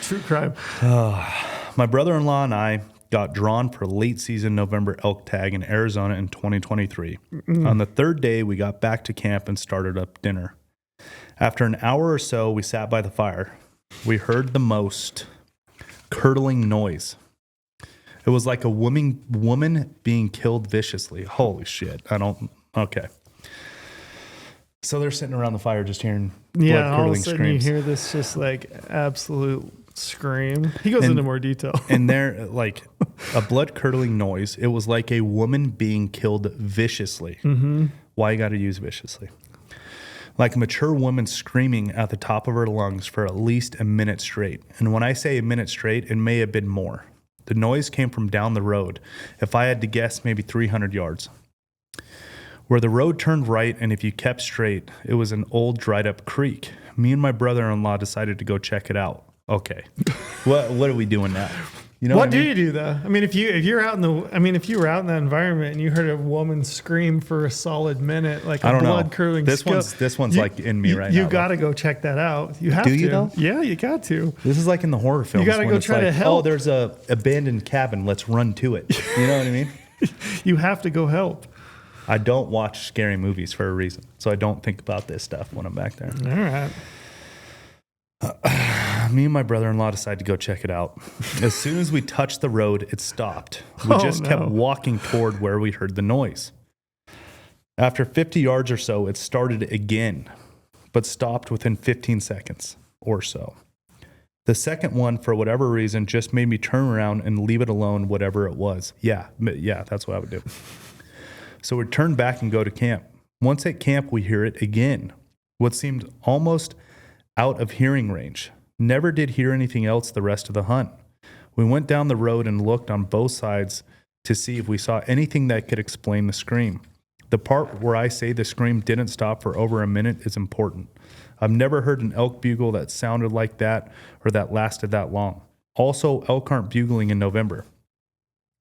True crime. My brother-in-law and I got drawn for late season November elk tag in Arizona in 2023. On the third day, we got back to camp and started up dinner. After an hour or so, we sat by the fire. We heard the most curdling noise. It was like a woman being killed viciously. Holy shit. Okay. So they're sitting around the fire just hearing Yeah, and all of a blood-curdling sudden screams. you hear this just like absolute scream. He goes into more detail. And they're like a blood-curdling noise. It was like a woman being killed viciously. Mm-hmm. Why you got to use viciously? Like a mature woman screaming at the top of her lungs for at least a minute straight. And when I say a minute straight, it may have been more. The noise came from down the road. If I had to guess, maybe 300 yards. Where the road turned right, and if you kept straight, it was an old dried up creek. Me and my brother-in-law decided to go check it out. Okay. What are we doing now? You know What I do mean? you do though? I mean, if you're out in the, I mean, if you were out in that environment and you heard a woman scream for a solid minute, like I a don't know. blood curdling, This one's like in me right now. You got to go check that out. You have Do to. you though? Yeah, you got to. This is like in the horror films. gotta when go it's try to like, help. Oh, there's a abandoned cabin. Let's run to it. You know what I mean? You have to go help. I don't watch scary movies for a reason, so I don't think about this stuff when I'm back there. All right. Me and my brother-in-law decided to go check it out. As soon as we touched the road, it stopped. We just kept walking toward where we heard the noise. After 50 yards or so, it started again, but stopped within 15 seconds or so. The second one, for whatever reason, just made me turn around and leave it alone, whatever it was. Yeah, that's what I would do. So we turned back and go to camp. Once at camp, we hear it again. What seemed almost out of hearing range. Never did hear anything else the rest of the hunt. We went down the road and looked on both sides to see if we saw anything that could explain the scream. The part where I say the scream didn't stop for over a minute is important. I've never heard an elk bugle that sounded like that or that lasted that long. Also, elk aren't bugling in November.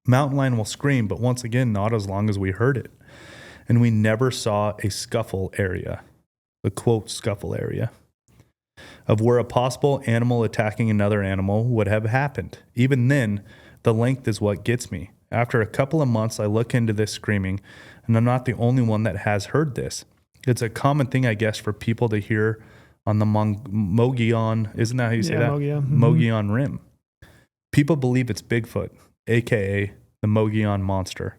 Mountain lion will scream, but once again, not as long as we heard it. And we never saw a scuffle area, the quote scuffle area, of where a possible animal attacking another animal would have happened. Even then, the length is what gets me. After a couple of months, I look into this screaming, and I'm not the only one that has heard this. It's a common thing, I guess, for people to hear on the Mogon, isn't that how you say that? Mogon. Mm-hmm. Mogon Rim. People believe it's Bigfoot, a.k.a. the Mogon monster.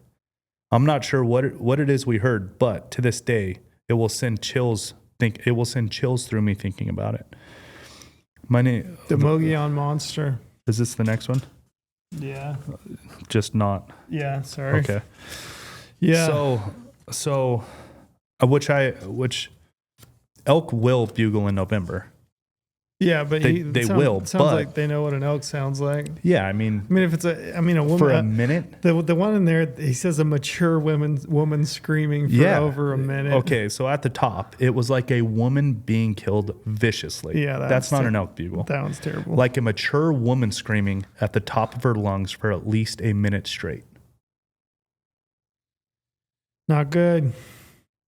I'm not sure what it is we heard, but to this day, it will send chills through me thinking about it. My name, The Mogon monster. is this the next one? Yeah. Just not. Yeah. Sorry. Okay. Yeah. So, which elk will bugle in November. Yeah, but They will, Sounds but- like they know what an elk sounds like. Yeah, I mean, If it's a woman for a minute. The one in there, he says a mature woman screaming for over a minute. Okay, so at the top, it was like a woman being killed viciously. Yeah, that's not an elk bugle. That one's terrible. Like a mature woman screaming at the top of her lungs for at least a minute straight. Not good.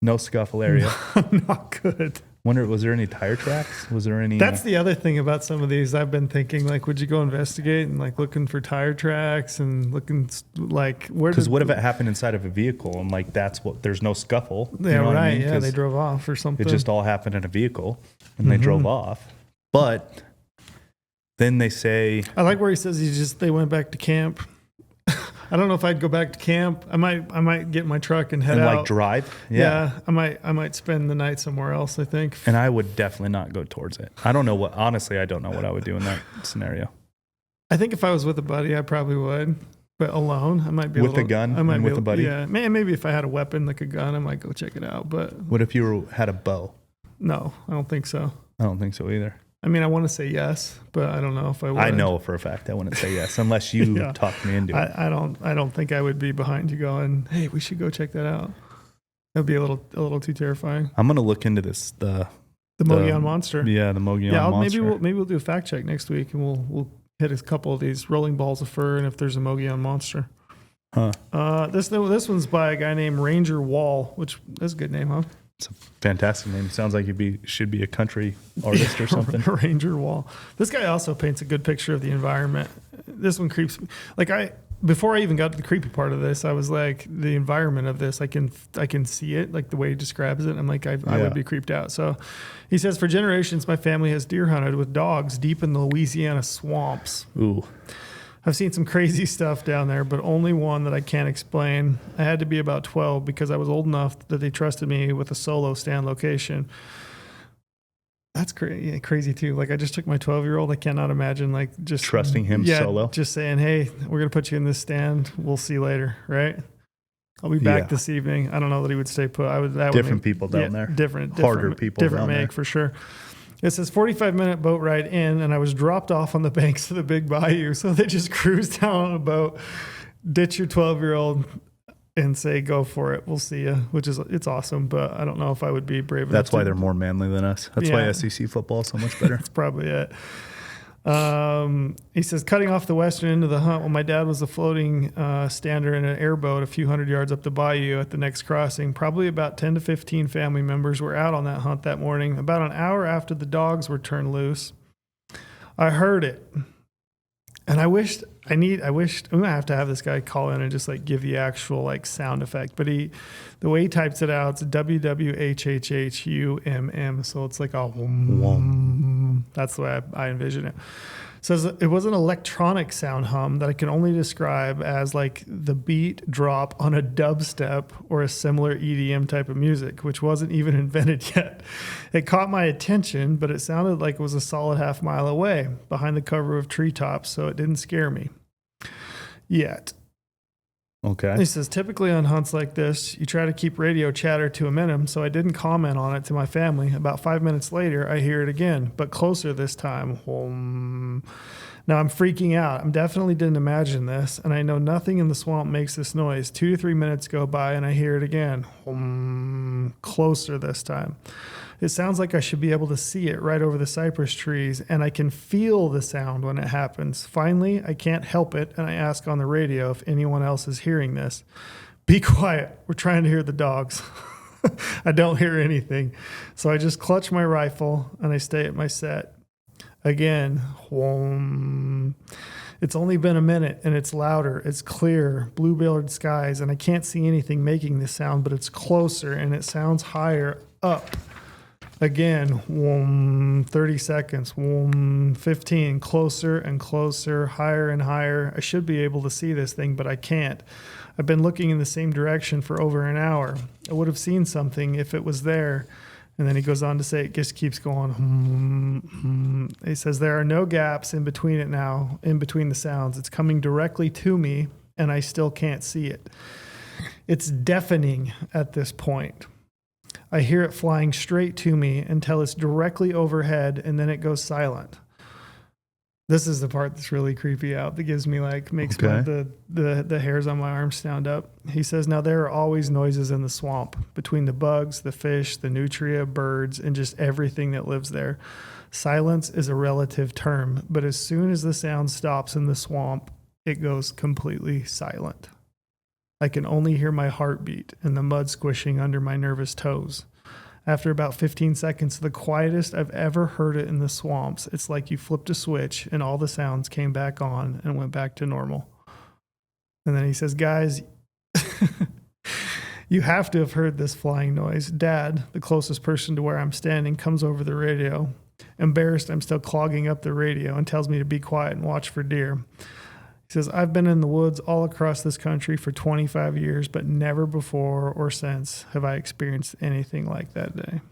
No scuffle area. Not good. Wonder, was there any tire tracks? Was there any? That's the other thing about some of these. I've been thinking, like, would you go investigate and like looking for tire tracks and looking like where? Because what if it happened inside of a vehicle and like that's what? There's no scuffle. Yeah, you know what I right. mean? Yeah, 'Cause they drove off or something. it just all happened in a vehicle and they drove off. But then they say, I like where he says they went back to camp. I don't know if I'd go back to camp. I might get in my truck and head and out. like drive. Yeah, I might spend the night somewhere else, I think. And I would definitely not go towards it. I don't know what I would do in that scenario. I think if I was with a buddy, I probably would. But alone, I might be With a gun I might and be with a buddy? Yeah, maybe if I had a weapon like a gun, I might go check it out. But What if you had a bow? no, I don't think so. I don't think so either. I mean, I want to say yes, but I don't know if I would. I know for a fact I wouldn't say yes unless you Yeah. talk me into it. I don't think I would be behind you going, hey, we should go check that out. That'd be a little too terrifying. I'm gonna look into this. The Mogon monster. Yeah, the Mogon monster. Maybe we'll do a fact check next week, and we'll hit a couple of these rolling balls of fur, and if there's a Mogon monster. Huh. This one's by a guy named Ranger Wall, which is a good name, huh? It's a fantastic name. Sounds like should be a country artist or something. Ranger Wall. This guy also paints a good picture of the environment. This one creeps me. Before I even got to the creepy part of this, I was like, the environment of this, I can see it, like the way he describes it. I'm like, I would be creeped out. So he says, for generations, my family has deer hunted with dogs deep in the Louisiana swamps. Ooh. I've seen some crazy stuff down there, but only one that I can't explain. I had to be about 12 because I was old enough that they trusted me with a solo stand location. That's crazy too. Like I just took my 12-year-old. I cannot imagine like just Trusting him solo. Just saying, hey, we're going to put you in this stand. We'll see you later. Right. I'll be back this evening. I don't know that he would stay put. Different people down there. Harder people different down make there. For sure. It says 45-minute boat ride in, and I was dropped off on the banks of the big bayou. So they just cruised down on a boat, ditch your 12-year-old, and say, go for it. We'll see you, it's awesome. But I don't know if I would be brave enough. That's why they're more manly than us. That's why SEC football is so much better. That's probably it. He says, cutting off the western end of the hunt, while my dad was a floating stander in an airboat a few hundred yards up the bayou at the next crossing, probably about 10 to 15 family members were out on that hunt that morning. About an hour after the dogs were turned loose, I heard it. And I wished I'm gonna have to have this guy call in and just like give the actual like sound effect. But the way he types it out, it's WWHHHUMM. So it's like a whom. That's the way I envision it. So it was an electronic sound hum that I can only describe as like the beat drop on a dubstep or a similar EDM type of music, which wasn't even invented yet. It caught my attention, but it sounded like it was a solid half mile away behind the cover of treetops, so it didn't scare me yet. Okay. He says, typically on hunts like this, you try to keep radio chatter to a minimum, so I didn't comment on it to my family. About 5 minutes later, I hear it again, but closer this time. Now I'm freaking out. I definitely didn't imagine this, and I know nothing in the swamp makes this noise. 2 to 3 minutes go by, and I hear it again. Closer this time. It sounds like I should be able to see it right over the cypress trees, and I can feel the sound when it happens. Finally, I can't help it, and I ask on the radio if anyone else is hearing this. Be quiet. We're trying to hear the dogs. I don't hear anything. So I just clutch my rifle, and I stay at my set. Again, it's only been a minute, and it's louder. It's clear, blue-billed skies, and I can't see anything making this sound, but it's closer, and it sounds higher up. Again, 30 seconds, 15, closer and closer, higher and higher. I should be able to see this thing, but I can't. I've been looking in the same direction for over an hour. I would have seen something if it was there. And then he goes on to say it just keeps going. He says there are no gaps in between it now, in between the sounds. It's coming directly to me, and I still can't see it. It's deafening at this point. I hear it flying straight to me until it's directly overhead, and then it goes silent. This is the part that's really creepy out. That gives me makes the hairs on my arms stand up. He says, now there are always noises in the swamp between the bugs, the fish, the nutria, birds, and just everything that lives there. Silence is a relative term, but as soon as the sound stops in the swamp, it goes completely silent. I can only hear my heartbeat and the mud squishing under my nervous toes. After about 15 seconds, the quietest I've ever heard it in the swamps. It's like you flipped a switch and all the sounds came back on and went back to normal. And then he says, guys, you have to have heard this flying noise. Dad, the closest person to where I'm standing, comes over the radio. Embarrassed, I'm still clogging up the radio and tells me to be quiet and watch for deer. He says, I've been in the woods all across this country for 25 years, but never before or since have I experienced anything like that day.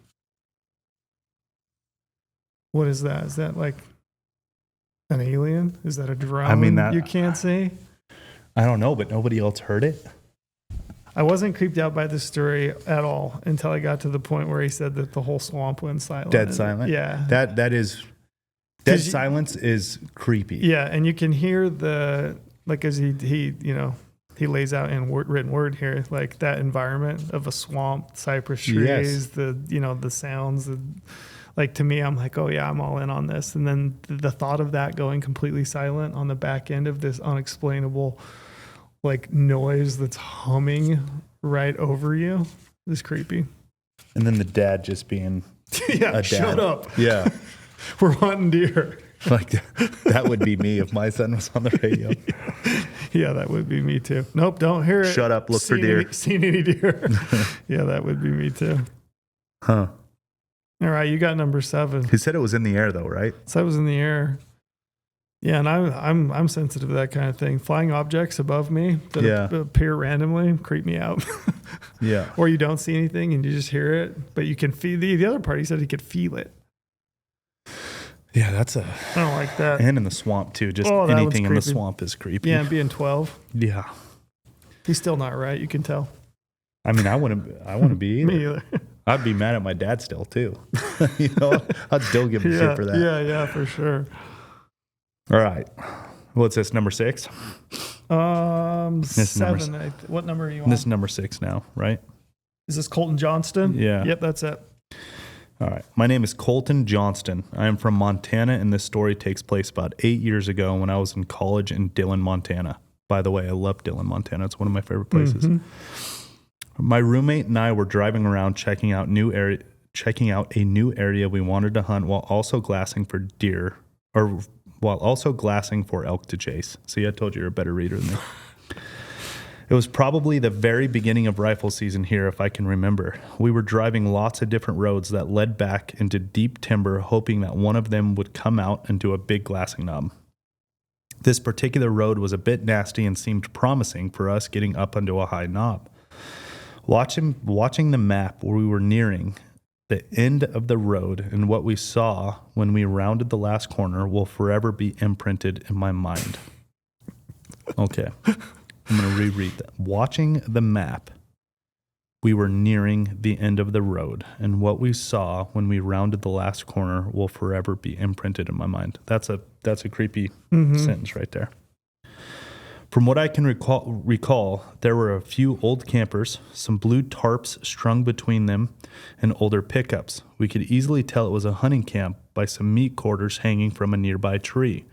What is that? Is that like an alien? Is that a drone you can't see? I don't know, but nobody else heard it. I wasn't creeped out by this story at all until I got to the point where he said that the whole swamp went silent. Dead silent? Yeah. That is... Dead silence is creepy. Yeah, and you can hear as he lays out in written word here, like that environment of a swamp, cypress trees, the sounds. Like to me, I'm like, oh yeah, I'm all in on this. And then the thought of that going completely silent on the back end of this unexplainable like noise that's humming right over you is creepy. And then the dad just being a dad. Shut up. Yeah. We're hunting deer. Like that would be me if my son was on the radio. Yeah, that would be me too. Nope, don't hear it. Shut up, look for deer. Seen any deer? Yeah, that would be me too. Huh. All right, you got number 7. He said it was in the air though, right? So it was in the air. Yeah, and I'm sensitive to that kind of thing. Flying objects above me that appear randomly creep me out. Yeah. Or you don't see anything and you just hear it, but you can feel the other part. He said he could feel it. Yeah, I don't like that. And in the swamp too. Just anything in the swamp is creepy. Yeah, and being 12. Yeah. He's still not right. You can tell. I mean, I wouldn't be either. Me either. I'd be mad at my dad still too. I'd still give him shit for that. Yeah, for sure. All right. What's this, number 6? This 7. What number are you on? This is number 6 now, right? Is this Colton Johnston? Yeah. Yep, that's it. All right. My name is Colton Johnston. I am from Montana, and this story takes place about 8 years ago when I was in college in Dillon, Montana. By the way, I love Dillon, Montana. It's one of my favorite places. Mm-hmm. My roommate and I were driving around checking out a new area we wanted to hunt while also glassing for elk to chase. See, I told you you're a better reader than me. It was probably the very beginning of rifle season here, if I can remember. We were driving lots of different roads that led back into deep timber, hoping that one of them would come out and do a big glassing knob. This particular road was a bit nasty and seemed promising for us getting up onto a high knob. Watching the map where we were nearing the end of the road and what we saw when we rounded the last corner will forever be imprinted in my mind. Okay, I'm going to reread that. Watching the map, we were nearing the end of the road, and what we saw when we rounded the last corner will forever be imprinted in my mind. That's a creepy sentence right there. From what I can recall, there were a few old campers, some blue tarps strung between them, and older pickups. We could easily tell it was a hunting camp by some meat quarters hanging from a nearby tree.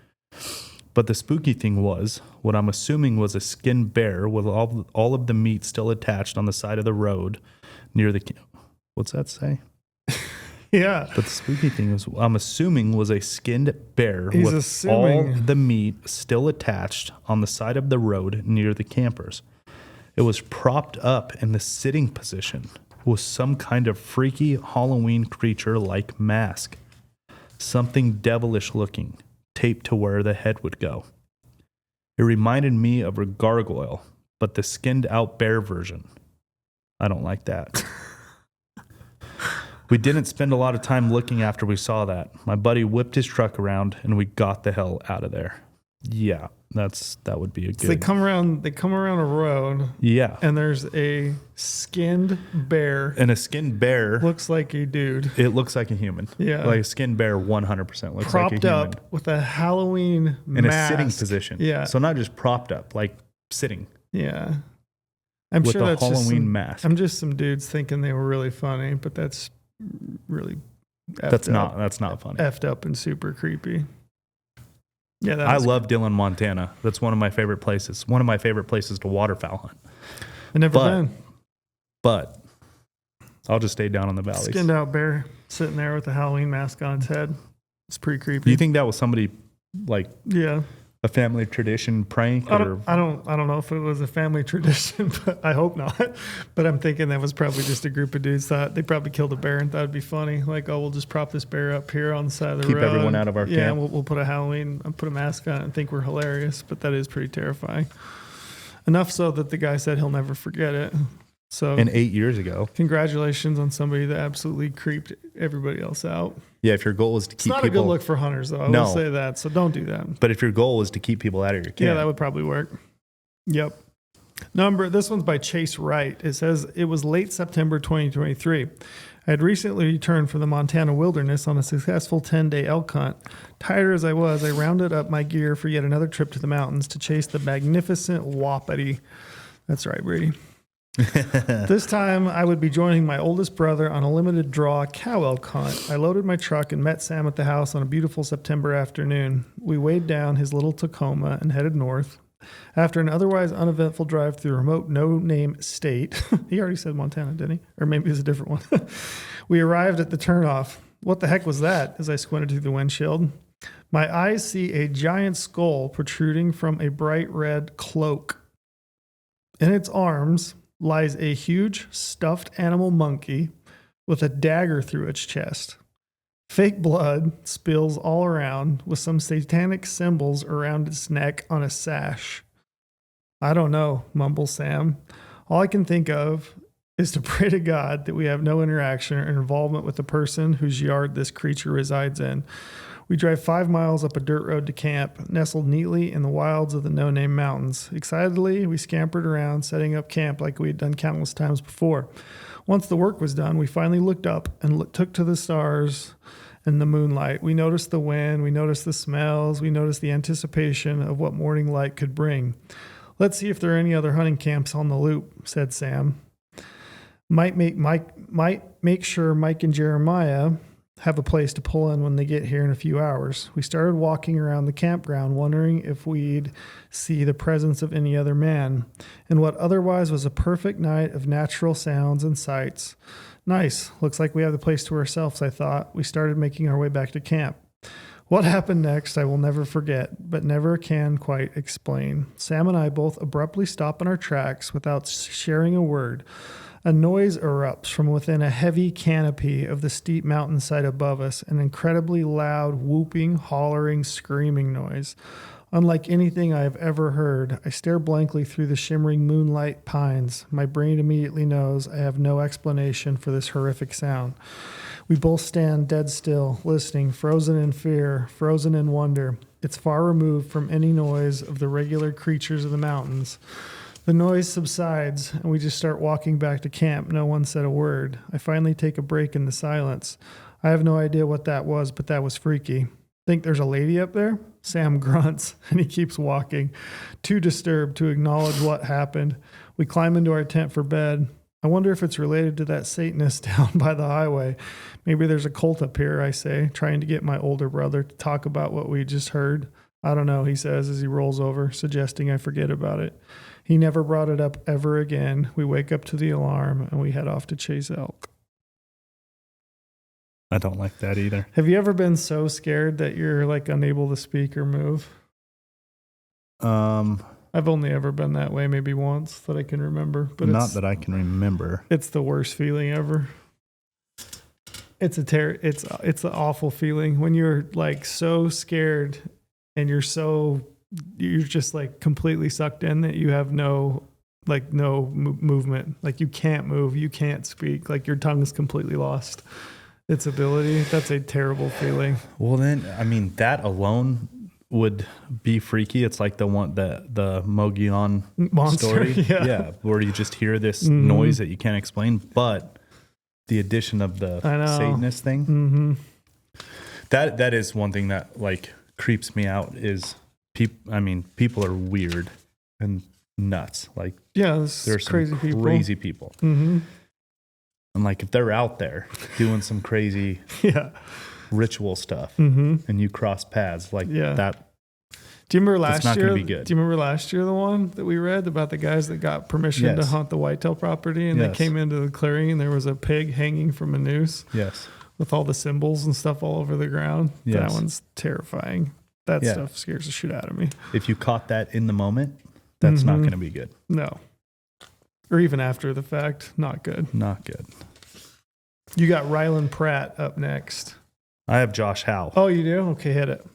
But the spooky thing was, what I'm assuming was a skinned bear with all of the meat still attached on the side of the road near the camp. What's that say? Yeah. But the spooky thing was, I'm assuming, was a skinned bear all the meat still attached on the side of the road near the campers. It was propped up in the sitting position with some kind of freaky Halloween creature-like mask. Something devilish looking, taped to where the head would go. It reminded me of a gargoyle, but the skinned-out bear version. I don't like that. We didn't spend a lot of time looking after we saw that. My buddy whipped his truck around, and we got the hell out of there. Yeah, that would be a good... So they come around a road. Yeah. And there's a skinned bear. And a skinned bear... looks like a dude. It looks like a human. Yeah. Like a skinned bear 100% looks propped like a human. up with a Halloween in mask. A sitting position. Yeah. So not just propped up, like sitting. Yeah. I'm with sure a that's Halloween mask. I'm just some dudes thinking they were really funny, but that's really that's not funny. Effed up and super creepy. Yeah, I love Dillon, Montana. That's one of my favorite places. One of my favorite places to waterfowl hunt. I've never been. But I'll just stay down in the valleys. Skinned out bear sitting there with a Halloween mask on its head. It's pretty creepy. Do you think that was somebody like a family tradition prank? I don't know if it was a family tradition, but I hope not. But I'm thinking that was probably just a group of dudes thought they probably killed a bear and thought it'd be funny. Like, oh, we'll just prop this bear up here on the side of the road. Keep everyone out of our camp. Yeah, we'll put a mask on it and think we're hilarious. But that is pretty terrifying. Enough so that the guy said he'll never forget it. So, and 8 years ago. Congratulations on somebody that absolutely creeped everybody else out. Yeah, if your goal is to keep people... It's not a good look for hunters, though. I will say that, so don't do that. But if your goal is to keep people out of your camp... Yeah, that would probably work. Yep. This one's by Chase Wright. It says, it was late September 2023. I had recently returned from the Montana wilderness on a successful 10-day elk hunt. Tired as I was, I rounded up my gear for yet another trip to the mountains to chase the magnificent wapiti. That's right, Brady. This time, I would be joining my oldest brother on a limited draw cow elk hunt. I loaded my truck and met Sam at the house on a beautiful September afternoon. We weighed down his little Tacoma and headed north. After an otherwise uneventful drive through a remote no-name state, he already said Montana, didn't he? Or maybe it's a different one. We arrived at the turnoff. What the heck was that? As I squinted through the windshield. My eyes see a giant skull protruding from a bright red cloak. In its arms lies a huge stuffed animal monkey with a dagger through its chest. Fake blood spills all around with some satanic symbols around its neck on a sash. I don't know, mumbles Sam. All I can think of is to pray to God that we have no interaction or involvement with the person whose yard this creature resides in. We drive 5 miles up a dirt road to camp, nestled neatly in the wilds of the no-name mountains. Excitedly, we scampered around, setting up camp like we had done countless times before. Once the work was done, we finally looked up and took to the stars and the moonlight. We noticed the wind, we noticed the smells, we noticed the anticipation of what morning light could bring. Let's see if there are any other hunting camps on the loop, said Sam. Might make sure Mike and Jeremiah have a place to pull in when they get here in a few hours. We started walking around the campground, wondering if we'd see the presence of any other man, in what otherwise was a perfect night of natural sounds and sights. Nice. Looks like we have the place to ourselves, I thought. We started making our way back to camp. What happened next, I will never forget, but never can quite explain. Sam and I both abruptly stop in our tracks without sharing a word. A noise erupts from within a heavy canopy of the steep mountainside above us, an incredibly loud, whooping, hollering, screaming noise. Unlike anything I have ever heard, I stare blankly through the shimmering moonlight pines. My brain immediately knows I have no explanation for this horrific sound. We both stand dead still, listening, frozen in fear, frozen in wonder. It's far removed from any noise of the regular creatures of the mountains. The noise subsides, and we just start walking back to camp. No one said a word. I finally take a break in the silence. I have no idea what that was, but that was freaky. Think there's a lady up there? Sam grunts, and he keeps walking, too disturbed to acknowledge what happened. We climb into our tent for bed. I wonder if it's related to that Satanist down by the highway. Maybe there's a cult up here, I say, trying to get my older brother to talk about what we just heard. I don't know, he says as he rolls over, suggesting I forget about it. He never brought it up ever again. We wake up to the alarm, and we head off to chase elk. I don't like that either. Have you ever been so scared that you're like unable to speak or move? I've only ever been that way maybe once that I can remember, but not that I can remember. It's the worst feeling ever. It's it's an awful feeling when you're like so scared and you're just like completely sucked in that you have no movement. Like you can't move, you can't speak, like your tongue is completely lost its ability. That's a terrible feeling. Well, then, I mean, that alone would be freaky. It's like the Mogon monster story. Yeah, where you just hear this noise that you can't explain, but the addition of the Satanist thing, that is one thing that like creeps me out is people are weird and nuts. Like, there's some crazy people. Mm-hmm. And like, if they're out there doing some crazy ritual stuff and you cross paths like that. Do you remember last year? It's not going to be good. Do you remember last year, the one that we read about the guys that got permission to hunt the whitetail property and they came into the clearing and there was a pig hanging from a noose? Yes. With all the symbols and stuff all over the ground. Yes. That one's terrifying. That stuff scares the shit out of me. If you caught that in the moment, that's not going to be good. No. Or even after the fact, not good. Not good. You got Ryland Pratt up next. I have Josh Howe. Oh, you do? Okay, hit it.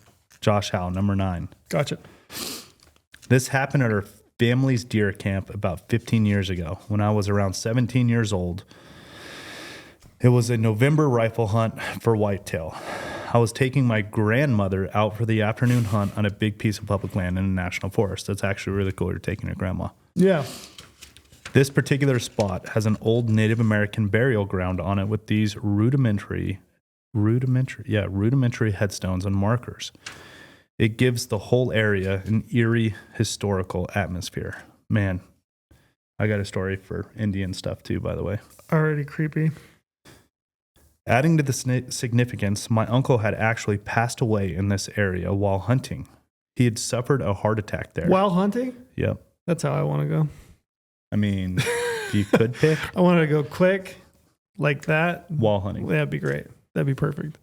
Josh Howe, number 9. Gotcha. This happened at our family's deer camp about 15 years ago when I was around 17 years old. It was a November rifle hunt for whitetail. I was taking my grandmother out for the afternoon hunt on a big piece of public land in a national forest. That's actually really cool. You're taking your grandma. Yeah. This particular spot has an old Native American burial ground on it with these rudimentary headstones and markers. It gives the whole area an eerie historical atmosphere. Man, I got a story for Indian stuff too, by the way. Already creepy. Adding to the significance, my uncle had actually passed away in this area while hunting. He had suffered a heart attack there. While hunting? Yep. That's how I want to go. I mean, if you could pick. I wanted to go quick like that. While hunting. That'd be great. That'd be perfect.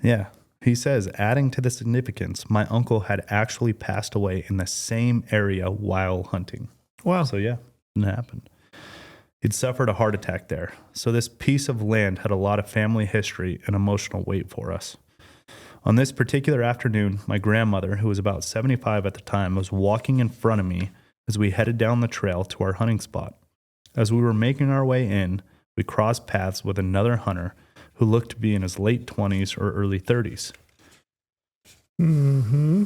Yeah. He says, adding to the significance, my uncle had actually passed away in the same area while hunting. Wow. So yeah, it happened. He'd suffered a heart attack there, so this piece of land had a lot of family history and emotional weight for us. On this particular afternoon, my grandmother, who was about 75 at the time, was walking in front of me as we headed down the trail to our hunting spot. As we were making our way in, we crossed paths with another hunter who looked to be in his late 20s or early 30s. Mm-hmm.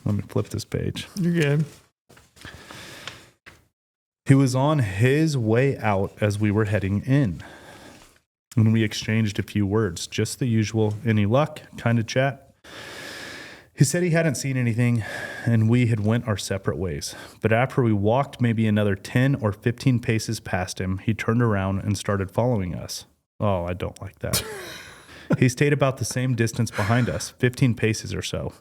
Let me flip this page. You're good. He was on his way out as we were heading in. And we exchanged a few words, just the usual any luck kind of chat. He said he hadn't seen anything and we had went our separate ways. But after we walked maybe another 10 or 15 paces past him, he turned around and started following us. Oh, I don't like that. He stayed about the same distance behind us, 15 paces or so,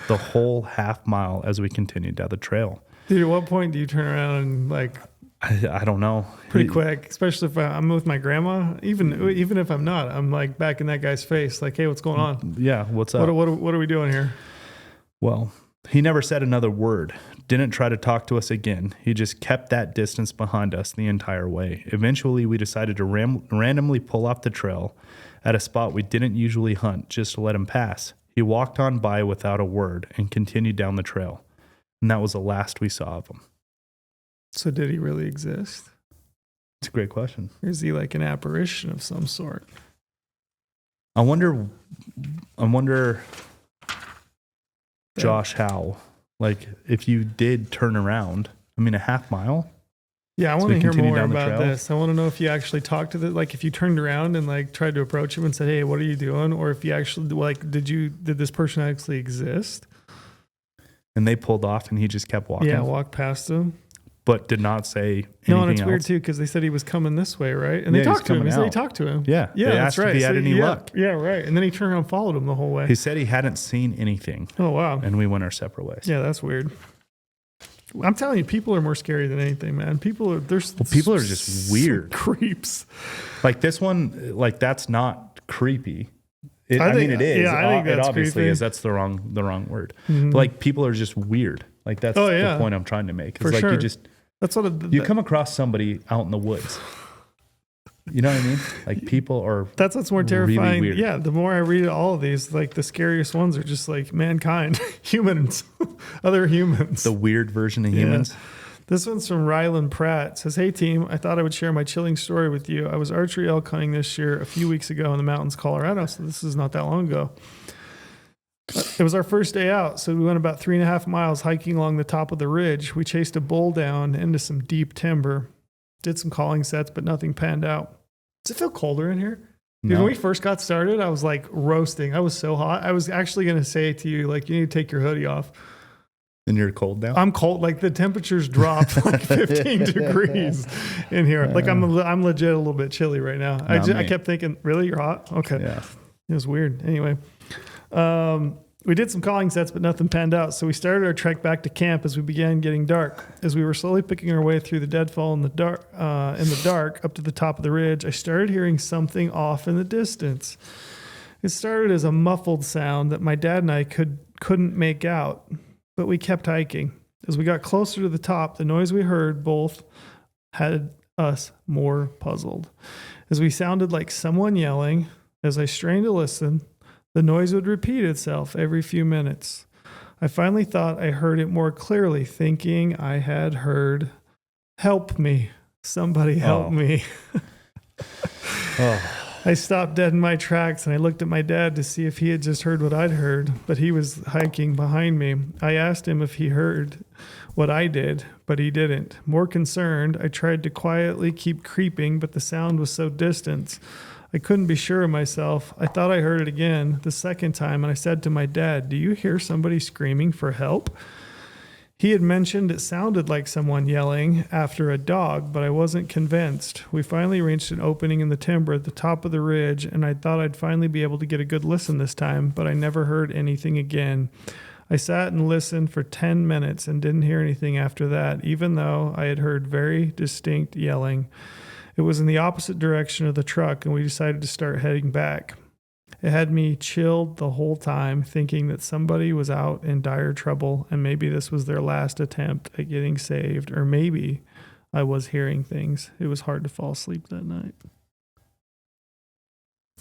the whole half mile as we continued down the trail. Dude, at what point do you turn around and like... I don't know. Pretty quick, especially if I'm with my grandma. Even if I'm not, I'm like back in that guy's face, like, "Hey, what's going on? Yeah, what's up? What are we doing here?" Well, he never said another word. Didn't try to talk to us again. He just kept that distance behind us the entire way. Eventually, we decided to randomly pull off the trail at a spot we didn't usually hunt, just to let him pass. He walked on by without a word and continued down the trail, and that was the last we saw of him. So did he really exist? It's a great question. Or is he like an apparition of some sort? I wonder, Josh, how, like, if you did turn around, I mean, a half mile? Yeah, I want to hear more about trail. this. I want to know if you actually talked to like if you turned around and like tried to approach him and said, "Hey, what are you doing?" Or if you actually like, did this person actually exist? And they pulled off and he just kept walking. Yeah, walked past him. But did not say anything No, and it's else. weird too because they said he was coming this way, right? And they talked to him. He said he talked to him. Yeah, yeah, they that's asked right. if he had any luck. Yeah, right. And then he turned around and followed him the whole way. He said he hadn't seen anything. Oh wow! And we went our separate ways. Yeah, that's weird. I'm telling you, people are more scary than anything, man. People are just weird creeps. Like this one, like that's not creepy. I mean, it is. Yeah, I think that's it obviously creepy. is. That's the wrong word. Mm-hmm. But like people are just weird. Like that's the point I'm trying to make. It's For like sure. That's what you come across somebody out in the woods. You know what I mean? Like people are. That's what's more terrifying. Really weird. Yeah, the more I read all of these, like the scariest ones are just like mankind, humans, other humans. The weird version of humans. Yeah. This one's from Rylan Pratt. It says, "Hey team, I thought I would share my chilling story with you. I was archery elk hunting this year a few weeks ago in the mountains, Colorado. So this is not that long ago. It was our first day out, so we went about 3.5 miles hiking along the top of the ridge. We chased a bull down into some deep timber, did some calling sets, but nothing panned out. Does it feel colder in here? Dude, No. when we first got started, I was like roasting. I was so hot. I was actually going to say to you, like, you need to take your hoodie off. And you're cold now? I'm cold. Like the temperatures dropped like 15 degrees in here. Like I'm legit a little bit chilly right now. I kept thinking, really, you're hot? Okay. Yeah. It was weird. Anyway, we did some calling sets, but nothing panned out. So we started our trek back to camp as we began getting dark. As we were slowly picking our way through the deadfall in the dark up to the top of the ridge, I started hearing something off in the distance. It started as a muffled sound that my dad and I couldn't make out, but we kept hiking. As we got closer to the top, the noise we heard both had us more puzzled. As we sounded like someone yelling, as I strained to listen, the noise would repeat itself every few minutes. I finally thought I heard it more clearly, thinking I had heard, "Help me. Somebody help me." I stopped dead in my tracks and I looked at my dad to see if he had just heard what I'd heard, but he was hiking behind me. I asked him if he heard what I did, but he didn't. More concerned, I tried to quietly keep creeping, but the sound was so distant. I couldn't be sure of myself. I thought I heard it again the second time, and I said to my dad, "Do you hear somebody screaming for help?" He had mentioned it sounded like someone yelling after a dog, but I wasn't convinced. We finally reached an opening in the timber at the top of the ridge, and I thought I'd finally be able to get a good listen this time, but I never heard anything again. I sat and listened for 10 minutes and didn't hear anything after that, even though I had heard very distinct yelling. It was in the opposite direction of the truck, and we decided to start heading back. It had me chilled the whole time, thinking that somebody was out in dire trouble, and maybe this was their last attempt at getting saved, or maybe I was hearing things. It was hard to fall asleep that night.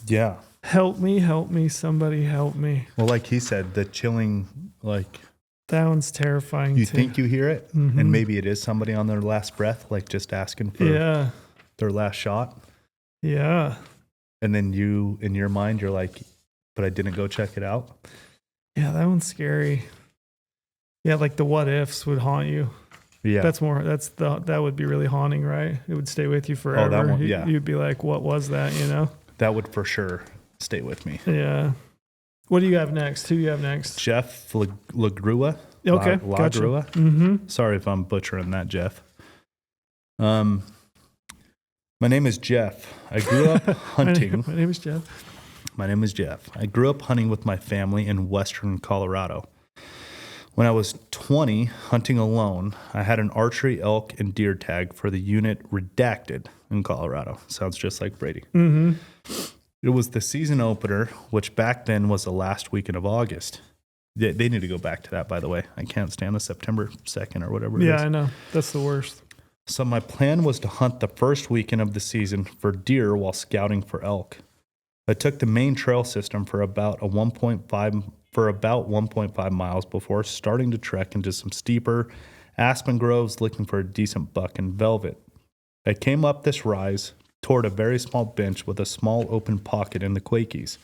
Yeah. Help me, somebody help me. Well, like he said, the chilling, like that one's terrifying you too. think you hear it, and maybe it is somebody on their last breath, like just asking for their last shot. Yeah. And then you, in your mind, you're like, but I didn't go check it out. Yeah, that one's scary. Yeah, like the what ifs would haunt you. Yeah. That would be really haunting, right? It would stay with you forever. Oh, that one, yeah. You'd be like, what was that, you know? That would for sure stay with me. Yeah. What do you have next? Who do you have next? Jeff Lagrua. Okay, gotcha. Lagrua. Mm-hmm. Sorry if I'm butchering that, Jeff. My name is Jeff. I grew up hunting. My name is Jeff. My name is Jeff. I grew up hunting with my family in western Colorado. When I was 20, hunting alone, I had an archery, elk, and deer tag for the unit Redacted in Colorado. Sounds just like Brady. Mm-hmm. It was the season opener, which back then was the last weekend of August. They need to go back to that, by the way. I can't stand the September 2nd or whatever it is. Yeah, I know. That's the worst. So my plan was to hunt the first weekend of the season for deer while scouting for elk. I took the main trail system for about 1.5 miles before starting to trek into some steeper aspen groves looking for a decent buck and velvet. I came up this rise toward a very small bench with a small open pocket in the Quakies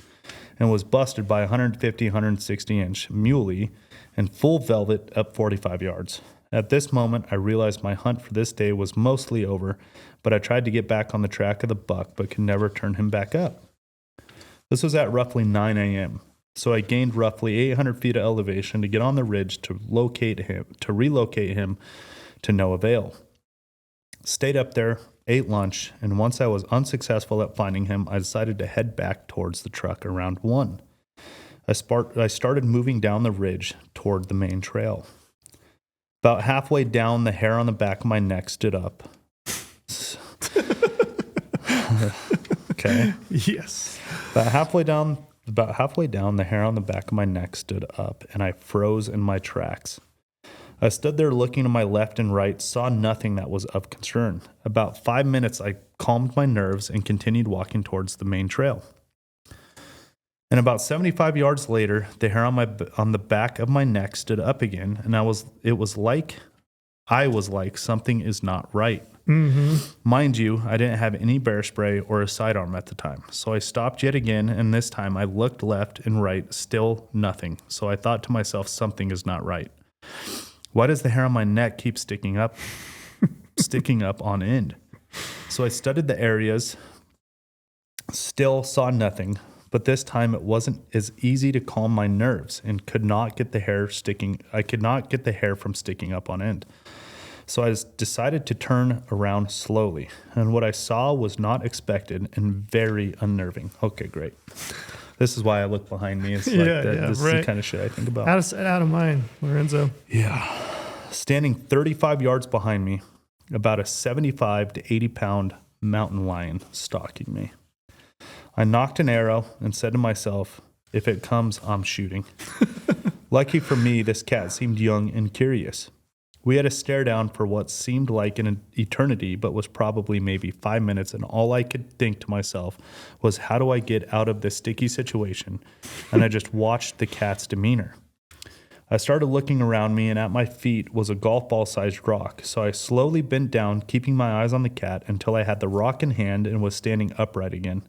and was busted by a 150-160 inch muley and full velvet up 45 yards. At this moment, I realized my hunt for this day was mostly over, but I tried to get back on the track of the buck but could never turn him back up. This was at roughly 9 a.m., so I gained roughly 800 feet of elevation to get on the ridge to relocate him to no avail. Stayed up there, ate lunch, and once I was unsuccessful at finding him, I decided to head back towards the truck around 1. I started moving down the ridge toward the main trail. About halfway down, the hair on the back of my neck stood up. Okay. Yes. About halfway down, the hair on the back of my neck stood up, and I froze in my tracks. I stood there looking to my left and right, saw nothing that was of concern. About 5 minutes, I calmed my nerves and continued walking towards the main trail. And about 75 yards later, the hair on the back of my neck stood up again, and I was like something is not right. Mm-hmm. Mind you, I didn't have any bear spray or a sidearm at the time. So I stopped yet again, and this time I looked left and right, still nothing. So I thought to myself, something is not right. Why does the hair on my neck keep sticking up on end? So I studied the areas, still saw nothing, but this time it wasn't as easy to calm my nerves and could not get the hair from sticking up on end. So I decided to turn around slowly, and what I saw was not expected and very unnerving. Okay, great. This is why I look behind me. It's like this is the kind of shit I think about. Out of sight, out of mind, Lorenzo. Yeah. Standing 35 yards behind me, about a 75 to 80 pound mountain lion stalking me. I knocked an arrow and said to myself, if it comes, I'm shooting. Lucky for me, this cat seemed young and curious. We had a stare down for what seemed like an eternity, but was probably maybe 5 minutes, and all I could think to myself was, how do I get out of this sticky situation? And I just watched the cat's demeanor. I started looking around me, and at my feet was a golf ball-sized rock, so I slowly bent down, keeping my eyes on the cat until I had the rock in hand and was standing upright again.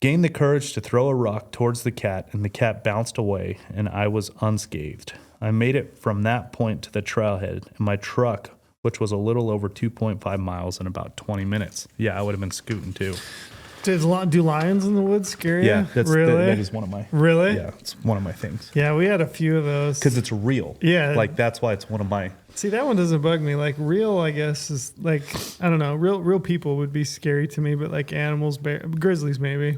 Gained the courage to throw a rock towards the cat, and the cat bounced away, and I was unscathed. I made it from that point to the trailhead in my truck, which was a little over 2.5 miles in about 20 minutes. Yeah, I would have been scooting too. Do lions in the woods scare you? Yeah, really? that is one of my... Really? Yeah, it's one of my things. Yeah, we had a few of those. Because it's real. Yeah. Like, that's why it's one of my... See, that one doesn't bug me. Like, real, I guess, is like, I don't know, real people would be scary to me, but like animals, grizzlies maybe.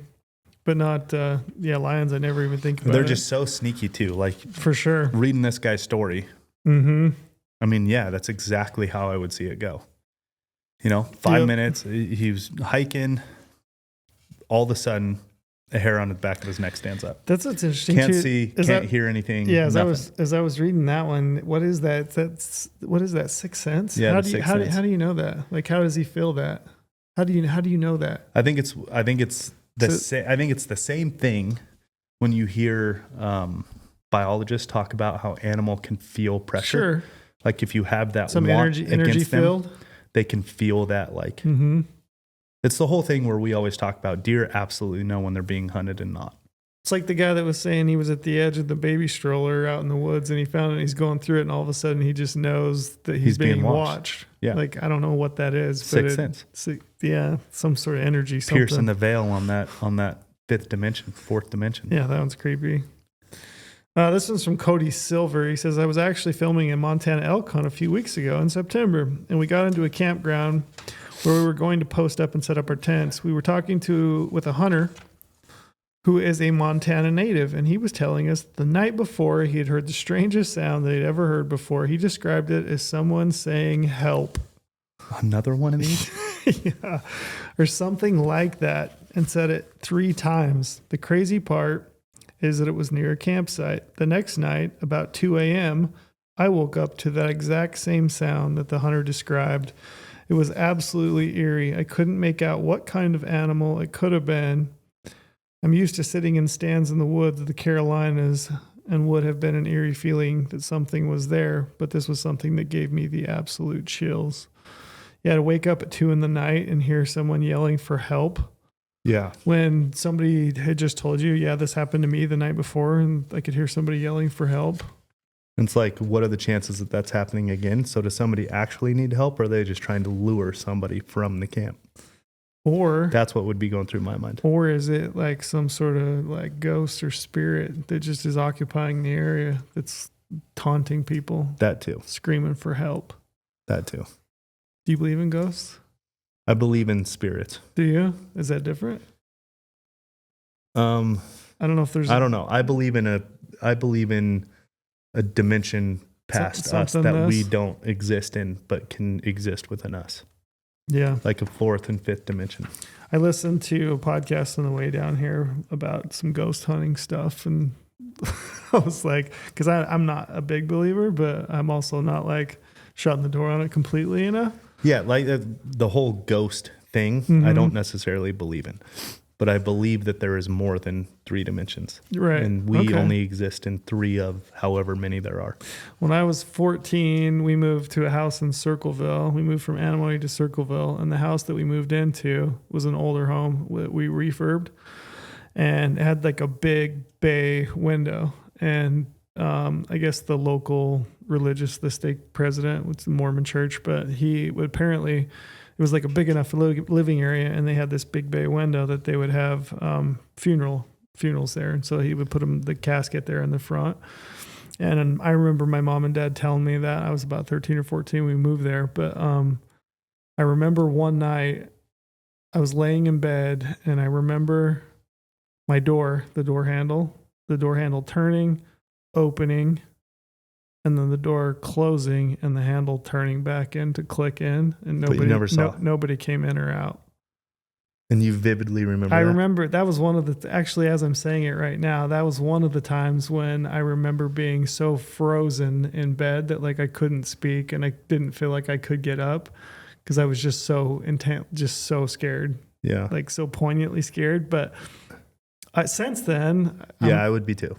But not, lions, I never even think about. They're just so sneaky too. Like, for sure. Reading this guy's story. Mm-hmm. I mean, yeah, that's exactly how I would see it go. 5 minutes, he was hiking. All of a sudden, a hair on the back of his neck stands up. That's what's interesting. Can't too. see, can't hear anything. Yeah, nothing. as I was reading that one, what is that? What is that? Sixth sense? Yeah, how do you know that? Like, how does he feel that? How do you know that? I think it's the same thing when you hear biologists talk about how animal can feel pressure. Sure. Like if you have that some energy field, them, they can feel that. Like it's the whole thing where we always talk about deer absolutely know when they're being hunted and not. It's like the guy that was saying he was at the edge of the baby stroller out in the woods and he found it and he's going through it and all of a sudden he just knows that he's being watched. Yeah. Like, I don't know what that is. Sixth sense. Yeah. Some sort of energy. Piercing the veil on that fourth dimension. Yeah. That one's creepy. This one's from Cody Silver. He says, I was actually filming a Montana elk hunt a few weeks ago in September, and we got into a campground where we were going to post up and set up our tents. We were talking with a hunter who is a Montana native, and he was telling us the night before he had heard the strangest sound that he'd ever heard before. He described it as someone saying, help. Another one of these? Yeah, or something like that, and said it 3 times. The crazy part is that it was near a campsite. The next night, about 2 a.m., I woke up to that exact same sound that the hunter described. It was absolutely eerie. I couldn't make out what kind of animal it could have been. I'm used to sitting in stands in the woods of the Carolinas and would have been an eerie feeling that something was there, but this was something that gave me the absolute chills. Yeah, to wake up at 2 a.m. and hear someone yelling for help. Yeah. When somebody had just told you, yeah, this happened to me the night before, and I could hear somebody yelling for help. It's like, what are the chances that that's happening again? So does somebody actually need help, or are they just trying to lure somebody from the camp? Or that's what would be going through my mind. Or is it like some sort of like ghost or spirit that just is occupying the area that's taunting people? That too. Screaming for help. That too. Do you believe in ghosts? I believe in spirits. Do you? Is that different? I don't know if there's. I don't know. I believe in a dimension past us that we don't exist in, but can exist within us. Yeah, like a 4th and 5th dimension. I listened to a podcast on the way down here about some ghost hunting stuff, and I was like, because I'm not a big believer, but I'm also not like shutting the door on it completely, you know. Yeah, like the whole ghost thing, I don't necessarily believe in. But I believe that there is more than 3 dimensions. Right. And we only exist in 3 of however many there are. When I was 14, we moved to a house in Circleville. We moved from Animal to Circleville. And the house that we moved into was an older home that we refurbed. And it had like a big bay window. And I guess the local religious, the stake president, which is the Mormon church, but he would apparently, it was like a big enough living area, and they had this big bay window that they would have funerals there. And so he would put the casket there in the front. And I remember my mom and dad telling me that. I was about 13 or 14 when we moved there. But I remember one night I was laying in bed, and I remember my door, the door handle turning, opening, and then the door closing and the handle turning back in to click in, and nobody, but you never saw. Nobody came in or out. And you vividly remember I that? remember that was one of the, actually, as I'm saying it right now, that was one of the times when I remember being so frozen in bed that like I couldn't speak and I didn't feel like I could get up because I was just so intent, just so scared. Yeah. Like so poignantly scared. But since then. Yeah, I would be too.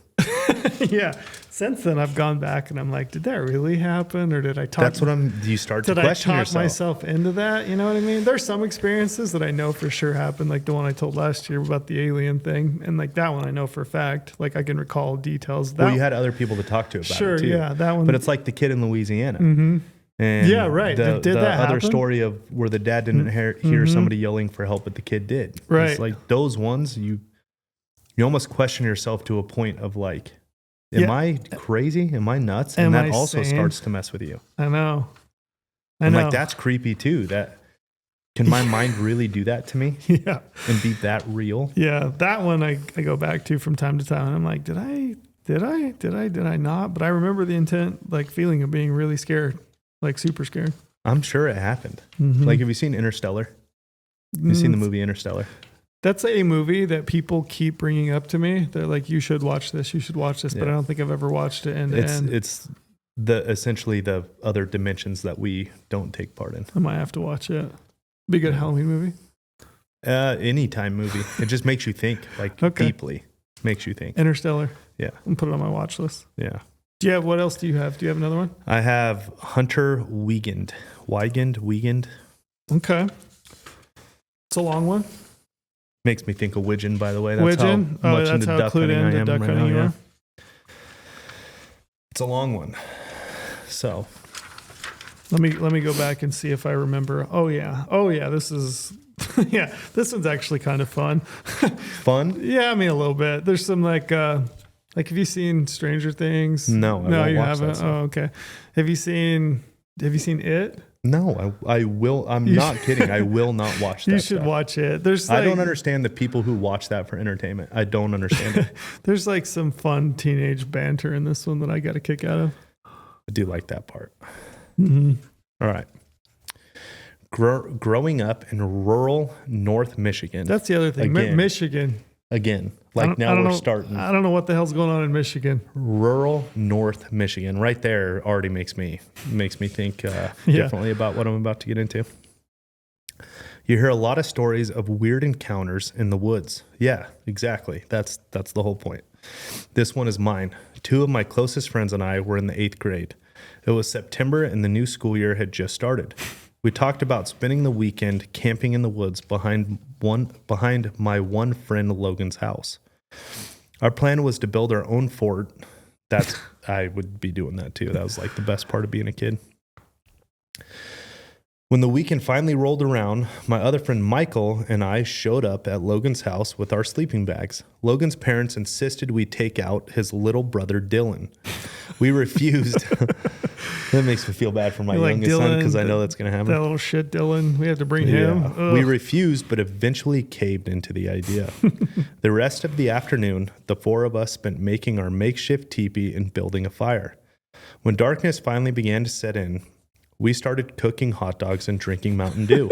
Yeah. Since then, I've gone back and I'm like, did that really happen? Or did I talk? That's what you start to question yourself. Did I talk myself into that? You know what I mean? There's some experiences that I know for sure happened, like the one I told last year about the alien thing. And like that one I know for a fact. Like I can recall details. Well, you had other people to talk to about sure, it too. Yeah, that one. But it's like the kid in Louisiana. Mm-hmm. And yeah, right. The, did the that other happen? story of where the dad didn't hear somebody yelling for help, but the kid did. Right. It's like those ones, you almost question yourself to a point of like, am I crazy? Am I nuts? And that also starts to mess with you. I know. And like, that's creepy too. That can my mind really do that to me? Yeah. And be that real? Yeah. That one I go back to from time to time. And I'm like, did I not? But I remember the intent, like feeling of being really scared, like super scared. I'm sure it happened. Mm-hmm. Like, have you seen Interstellar? Have you seen the movie Interstellar? That's a movie that people keep bringing up to me. They're like, you should watch this. You should watch this. But I don't think I've ever watched it end to end. It's essentially the other dimensions that we don't take part in. I might have to watch it. Be a good Halloween movie. Anytime movie. It just makes you think, deeply. Makes you think. Interstellar. Yeah. I'm put it on my watch list. Yeah. What else do you have? Do you have another one? I have Hunter Wiegand. Wiegand. Okay. It's a long one. Makes me think of Widgeon, by the way. That's Widgeon? how much That's into how duck clued hunting I into am duck right hunting now, you are? It's a long one. So let me go back and see if I remember. Oh yeah. This is this one's actually kind of fun. Fun? Yeah, I mean a little bit. There's some like have you seen Stranger Things? No, I won't you watch haven't. that stuff. Oh, okay. Have you seen It? No, I will. I'm not kidding. I will not watch that. You should stuff. watch it. I don't understand the people who watch that for entertainment. I don't understand it. There's like some fun teenage banter in this one that I got a kick out of. I do like that part. Mm-hmm. All right. Growing up in rural North Michigan. That's the other thing. Michigan. Again. Now we're starting. I don't know what the hell's going on in Michigan. Rural North Michigan. Right there already makes me think differently about what I'm about to get into. You hear a lot of stories of weird encounters in the woods. Yeah, exactly. That's the whole point. This one is mine. 2 of my closest friends and I were in the 8th grade. It was September and the new school year had just started. We talked about spending the weekend camping in the woods behind my one friend Logan's house. Our plan was to build our own fort. I would be doing that too. That was like the best part of being a kid. When the weekend finally rolled around, my other friend Michael and I showed up at Logan's house with our sleeping bags. Logan's parents insisted we take out his little brother Dylan. We refused. That makes me feel bad for my youngest son because I know that's going to happen. That little shit Dylan. We had to bring him. Ugh. We refused, but eventually caved into the idea. The rest of the afternoon, the 4 of us spent making our makeshift teepee and building a fire. When darkness finally began to set in, we started cooking hot dogs and drinking Mountain Dew.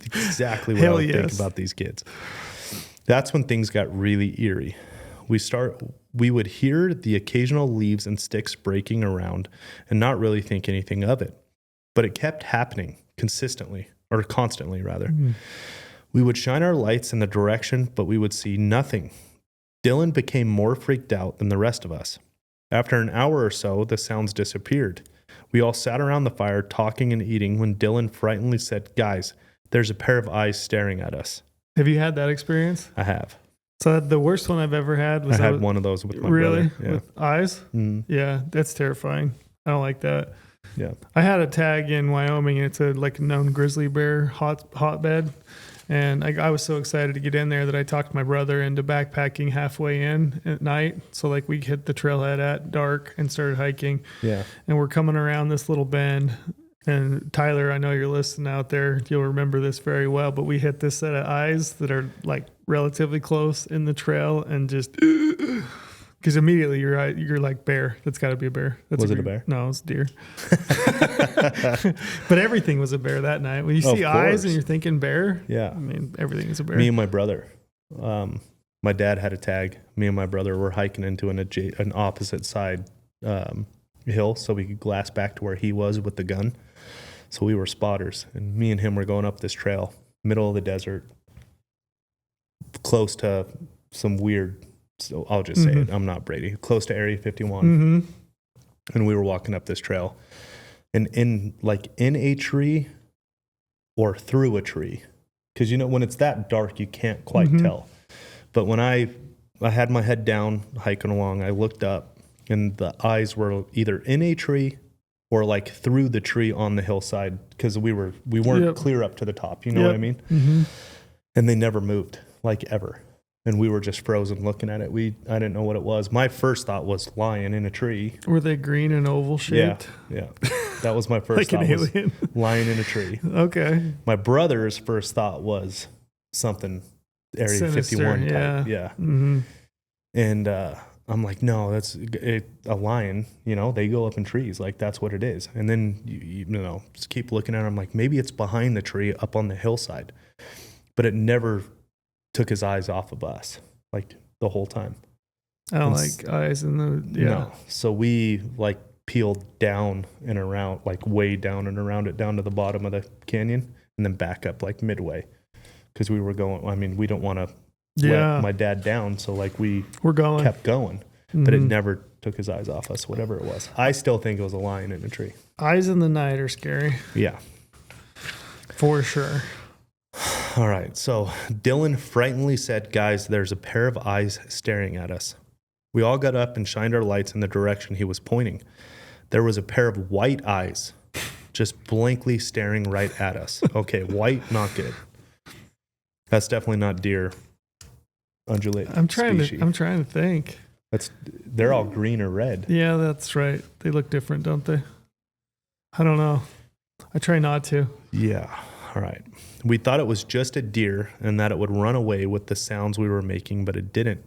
Exactly what I would think about these kids. That's when things got really eerie. We would hear the occasional leaves and sticks breaking around and not really think anything of it. But it kept happening constantly. Mm-hmm. We would shine our lights in the direction, but we would see nothing. Dylan became more freaked out than the rest of us. After an hour or so, the sounds disappeared. We all sat around the fire talking and eating when Dylan frighteningly said, "Guys, there's a pair of eyes staring at us." Have you had that experience? I have. So the worst one I've ever had was... I had one of those with my brother. Yeah. With eyes? Mm. Yeah, that's terrifying. I don't like that. Yeah. I had a tag in Wyoming, and it's a known grizzly bear hotbed. And I was so excited to get in there that I talked my brother into backpacking halfway in at night. So we hit the trailhead at dark and started hiking. Yeah. And we're coming around this little bend. And Tyler, I know you're listening out there. You'll remember this very well. But we hit this set of eyes that are relatively close in the trail, and just because immediately you're like, bear. That's got to be a bear. Was it a bear? No, it's deer. But everything was a bear that night. When you see eyes and you're thinking bear, yeah, I mean everything is a bear. Me and my brother, my dad had a tag. Me and my brother were hiking into an opposite side hill, so we could glass back to where he was with the gun. So we were spotters, and me and him were going up this trail, middle of the desert, close to some weird. So I'll just say it. I'm not Brady. Close to Area 51. Mm-hmm. And we were walking up this trail, and in a tree or through a tree, because when it's that dark, you can't quite tell. But when I had my head down hiking along, I looked up, and the eyes were either in a tree or through the tree on the hillside, because we weren't clear up to the top. You know what I mean? Mm-hmm. And they never moved, ever. And we were just frozen looking at it. I didn't know what it was. My first thought was lion in a tree. Were they green and oval shaped? Yeah. That was my first thought. Like an alien. Lion in a tree. Okay. My brother's first thought was something Area Sinister, 51 type. Yeah. Mm-hmm. And I'm like, no, that's a lion. They go up in trees. That's what it is. And then, just keep looking at it. I'm like, maybe it's behind the tree up on the hillside. But it never took his eyes off of us, like the whole time. I don't like eyes in the, yeah. No. So we like peeled down and around, like way down and around it, down to the bottom of the canyon, and then back up like midway. Because we were going, I mean, we don't want to let my dad down. So like we're going, kept going, but it never took his eyes off us, whatever it was. I still think it was a lion in a tree. Eyes in the night are scary. Yeah. For sure. All right. So Dylan frighteningly said, guys, there's a pair of eyes staring at us. We all got up and shined our lights in the direction he was pointing. There was a pair of white eyes just blankly staring right at us. Okay, white, not good. That's definitely not deer undulate. I'm trying to think. They're all green or red. Yeah, that's right. They look different, don't they? I don't know. I try not to. Yeah. All right. We thought it was just a deer and that it would run away with the sounds we were making, but it didn't.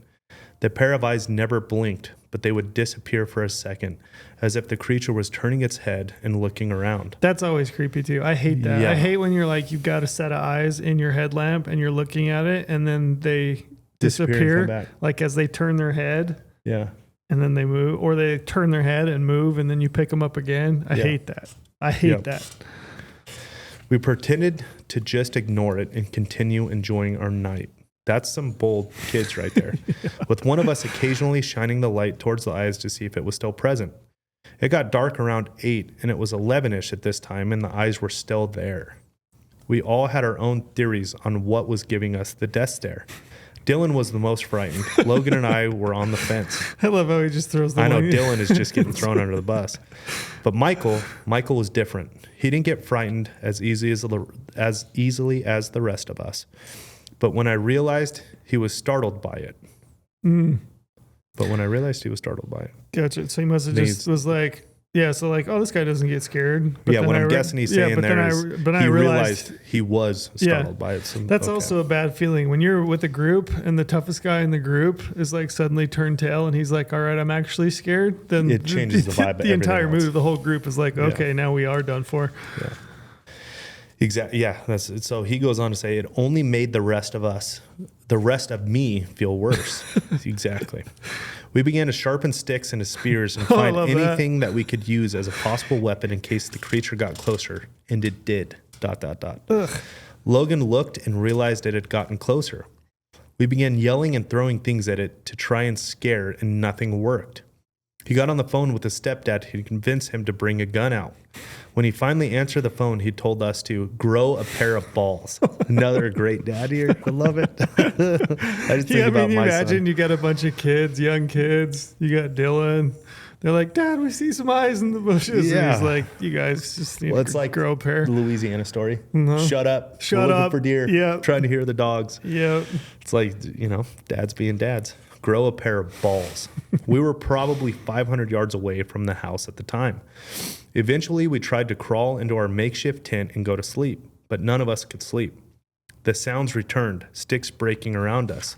The pair of eyes never blinked, but they would disappear for a second, as if the creature was turning its head and looking around. That's always creepy too. I hate that. Yeah. I hate when you're like, you've got a set of eyes in your headlamp and you're looking at it and then they disappear like as they turn their head. Yeah. And then they move, or they turn their head and move and then you pick them up again. I hate that. I hate that. We pretended to just ignore it and continue enjoying our night. That's some bold kids right there. With one of us occasionally shining the light towards the eyes to see if it was still present. It got dark around 8 and it was 11ish at this time and the eyes were still there. We all had our own theories on what was giving us the death stare. Dylan was the most frightened. Logan and I were on the fence. I love how he just throws the I know Dylan is just getting thrown under the bus. But Michael was different. He didn't get frightened as easily as the rest of us. But when I realized he was startled by it. Gotcha. So he must have just was like, yeah, so like, oh, this guy doesn't get scared. But yeah, what I'm guessing he's saying there is he realized he was startled by it. That's also a bad feeling. When you're with a group and the toughest guy in the group is like suddenly turned tail and he's like, all right, I'm actually scared. Then it changes the vibe. The entire mood of the whole group is like, okay, now we are done for. Yeah. Exactly. Yeah. So he goes on to say it only made the rest of me feel worse. Exactly. We began to sharpen sticks into spears and find anything that we could use as a possible weapon in case the creature got closer. And it did. ... Ugh. Logan looked and realized it had gotten closer. We began yelling and throwing things at it to try and scare it, and nothing worked. He got on the phone with his stepdad to convince him to bring a gun out. When he finally answered the phone, he told us to grow a pair of balls. Another great dad here. I love it. I just think about my imagine son. You got a bunch of kids, young kids. You got Dylan. They're like, Dad, we see some eyes in the bushes. Yeah. And he's like, you guys just need to grow a pair. The Louisiana story. No. Shut up. Shut up. For deer. Yep. Trying to hear the dogs. Yep. It's like, dads being dads. Grow a pair of balls. We were probably 500 yards away from the house at the time. Eventually, we tried to crawl into our makeshift tent and go to sleep, but none of us could sleep. The sounds returned, sticks breaking around us.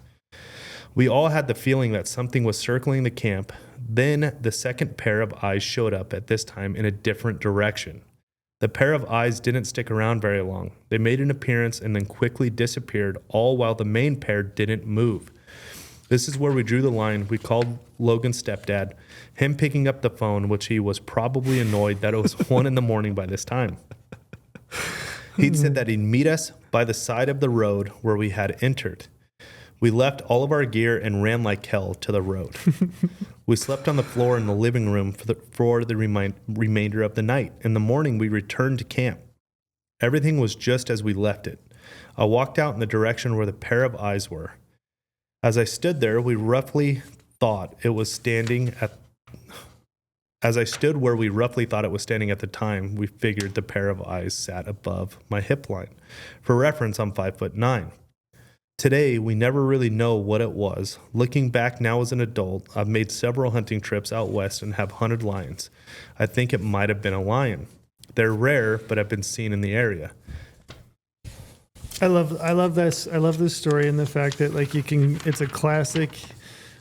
We all had the feeling that something was circling the camp. Then the second pair of eyes showed up at this time in a different direction. The pair of eyes didn't stick around very long. They made an appearance and then quickly disappeared, all while the main pair didn't move. This is where we drew the line. We called Logan's stepdad, him picking up the phone, which he was probably annoyed that it was 1 a.m. by this time. He'd said that he'd meet us by the side of the road where we had entered. We left all of our gear and ran like hell to the road. We slept on the floor in the living room for the remainder of the night. In the morning, we returned to camp. Everything was just as we left it. I walked out in the direction where the pair of eyes were. As I stood there, we roughly thought it was standing at. As I stood where we roughly thought it was standing at the time, we figured the pair of eyes sat above my hip line. For reference, I'm 5'9". Today, we never really know what it was. Looking back now as an adult, I've made several hunting trips out west and have hunted lions. I think it might have been a lion. They're rare, but have been seen in the area. I love this story and the fact that like it's a classic.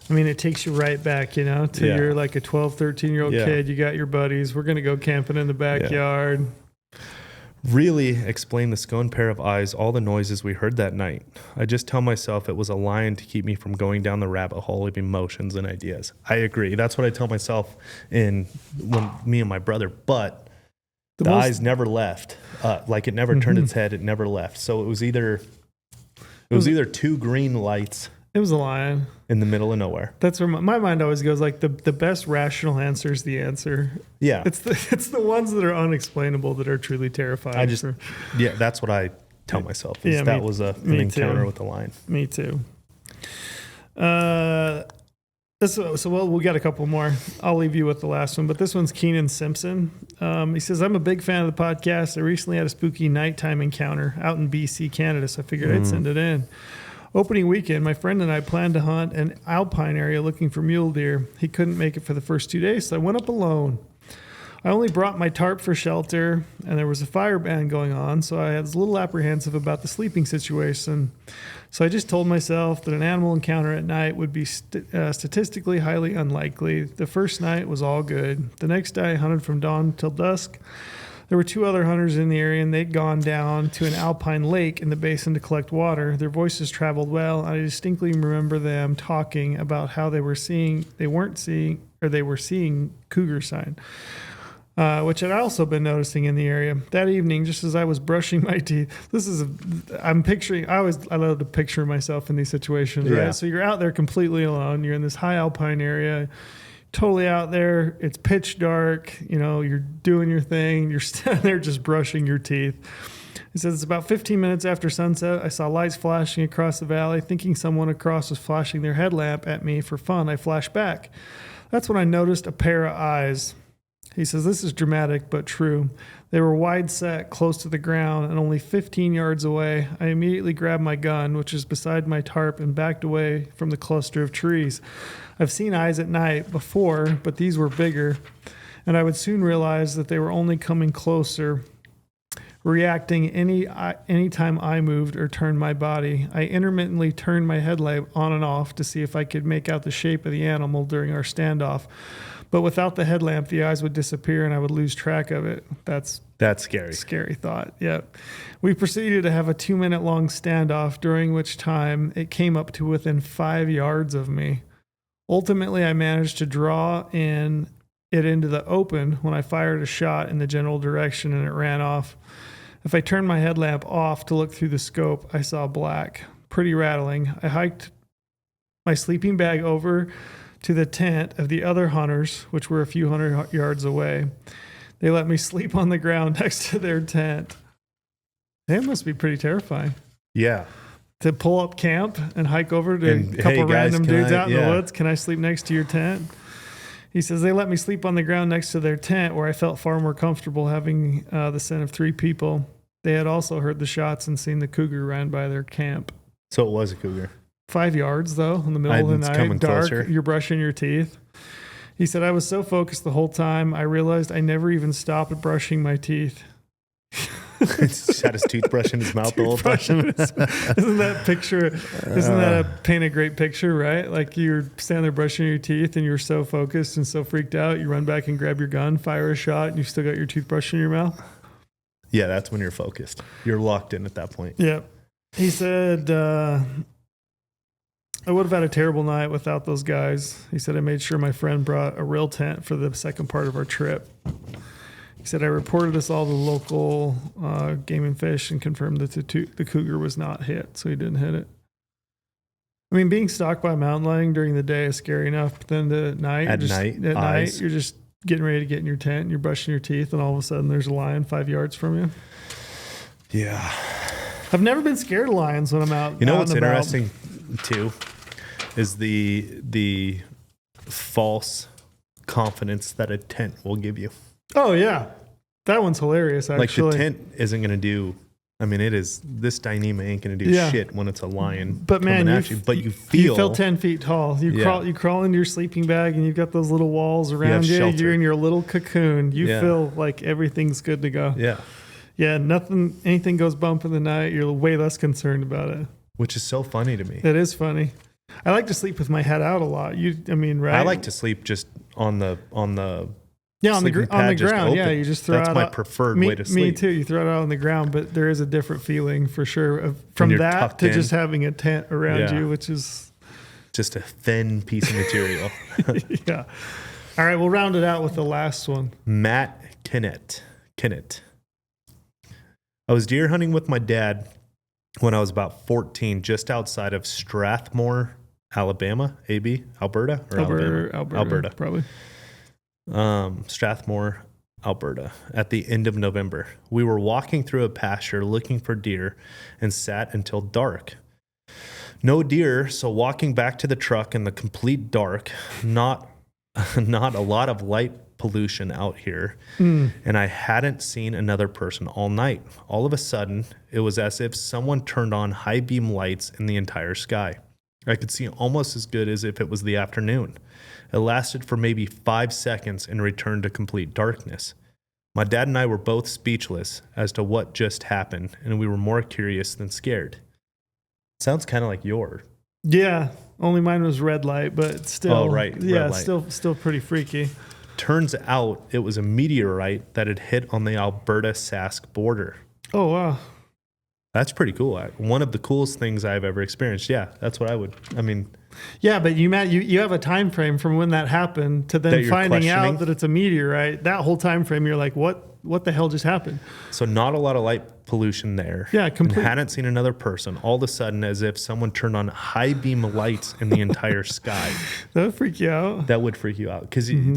I mean, it takes you right back, to you're like a 12, 13-year-old kid. You got your buddies. We're going to go camping in the backyard. Really explain the scone pair of eyes, all the noises we heard that night. I just tell myself it was a lion to keep me from going down the rabbit hole of emotions and ideas. I agree. That's what I tell myself when me and my brother, but the eyes never left. Like it never turned its head. It never left. So it was either two green lights. It was a lion in the middle of nowhere. That's where my mind always goes. Like the best rational answer is the answer. Yeah, it's the ones that are unexplainable that are truly terrifying. That's what I tell myself. That was an encounter with the lion. Me too. We got a couple more. I'll leave you with the last one, but this one's Keenan Simpson. He says, I'm a big fan of the podcast. I recently had a spooky nighttime encounter out in BC, Canada, so I figured I'd send it in. Opening weekend, my friend and I planned to hunt an alpine area looking for mule deer. He couldn't make it for the first 2 days, so I went up alone. I only brought my tarp for shelter, and there was a fire ban going on, so I was a little apprehensive about the sleeping situation. So I just told myself that an animal encounter at night would be statistically highly unlikely. The first night was all good. The next day, I hunted from dawn till dusk. There were 2 other hunters in the area, and they'd gone down to an alpine lake in the basin to collect water. Their voices traveled well. I distinctly remember them talking about how they were seeing cougar sign, which I'd also been noticing in the area. That evening, just as I was brushing my teeth, I love to picture myself in these situations, right? So you're out there completely alone. You're in this high alpine area. Totally out there. It's pitch dark. You're doing your thing. You're standing there just brushing your teeth. It says it's about 15 minutes after sunset. I saw lights flashing across the valley. Thinking someone across was flashing their headlamp at me for fun, I flashed back. That's when I noticed a pair of eyes. He says, this is dramatic, but true. They were wide set, close to the ground, and only 15 yards away. I immediately grabbed my gun, which is beside my tarp, and backed away from the cluster of trees. I've seen eyes at night before, but these were bigger, and I would soon realize that they were only coming closer, reacting any time I moved or turned my body. I intermittently turned my headlamp on and off to see if I could make out the shape of the animal during our standoff. But without the headlamp, the eyes would disappear and I would lose track of it. That's scary. Scary thought. Yep. We proceeded to have a 2-minute long standoff, during which time it came up to within 5 yards of me. Ultimately, I managed to draw it into the open when I fired a shot in the general direction and it ran off. If I turned my headlamp off to look through the scope, I saw black. Pretty rattling. I hiked my sleeping bag over to the tent of the other hunters, which were a few hundred yards away. They let me sleep on the ground next to their tent. It must be pretty terrifying. Yeah. To pull up camp and hike over to a couple random dudes out in the woods. Can I sleep next to your tent? He says they let me sleep on the ground next to their tent, where I felt far more comfortable having the scent of 3 people. They had also heard the shots and seen the cougar run by their camp. So it was a cougar. 5 yards, though, in the middle of the night, dark, closer. You're brushing your teeth. He said, I was so focused the whole time, I realized I never even stopped brushing my teeth. He's had his toothbrush in his mouth the whole time. Isn't that paint a great picture, right? Like you're standing there brushing your teeth and you're so focused and so freaked out, you run back and grab your gun, fire a shot, and you've still got your toothbrush in your mouth. Yeah, that's when you're focused. You're locked in at that point. Yeah. He said, I would have had a terrible night without those guys. He said, I made sure my friend brought a real tent for the second part of our trip. He said, I reported this all to local Game and Fish and confirmed that the cougar was not hit, so he didn't hit it. I mean, being stalked by a mountain lion during the day is scary enough, but then at night, you're just getting ready to get in your tent, and you're brushing your teeth, and all of a sudden there's a lion 5 yards from you. Yeah. I've never been scared of lions when I'm out. You know what's interesting, too, is the false confidence that a tent will give you. Oh, yeah. That one's hilarious, actually. Like, the tent isn't going to do... I mean, this Dyneema ain't going to do shit when it's a lion. But man, you feel 10 feet tall. You crawl into your sleeping bag and you've got those little walls around you. You're in your little cocoon. You feel like everything's good to go. Yeah. Yeah, anything goes bump in the night, you're way less concerned about it. Which is so funny to me. It is funny. I like to sleep with my head out a lot. Right? I like to sleep just on the Yeah, on the sleeping on the pad just ground. Yeah, open. you just throw That's it my out. preferred Me, way to sleep. Me too. You throw it out on the ground, but there is a different feeling for sure from you're that tucked to in. just having a tent around Yeah. you, which is Just a thin piece of material. yeah. All right, we'll round it out with the last one. Matt Kinnett. I was deer hunting with my dad when I was about 14, just outside of Strathmore, Alabama, Alberta, or Alberta. Probably. Strathmore, Alberta, at the end of November. We were walking through a pasture looking for deer and sat until dark. No deer, so walking back to the truck in the complete dark, not a lot of light pollution out here, and I hadn't seen another person all night. All of a sudden, it was as if someone turned on high beam lights in the entire sky. I could see almost as good as if it was the afternoon. It lasted for maybe 5 seconds and returned to complete darkness. My dad and I were both speechless as to what just happened, and we were more curious than scared. Sounds kind of like yours. Yeah, only mine was red light, but still. Oh, right, Yeah, red light. still pretty freaky. Turns out it was a meteorite that had hit on the Alberta-Sask border. Oh, wow. That's pretty cool. One of the coolest things I've ever experienced. Yeah, that's what Yeah, but Matt, you have a time frame from when that happened to That then you're finding out questioning? that it's a meteorite. That whole time frame, you're like, what the hell just happened? So not a lot of light pollution there. Yeah, And complete. hadn't seen another person. All of a sudden, as if someone turned on high beam lights in the entire sky. That would freak you out. That would freak you out. Because, you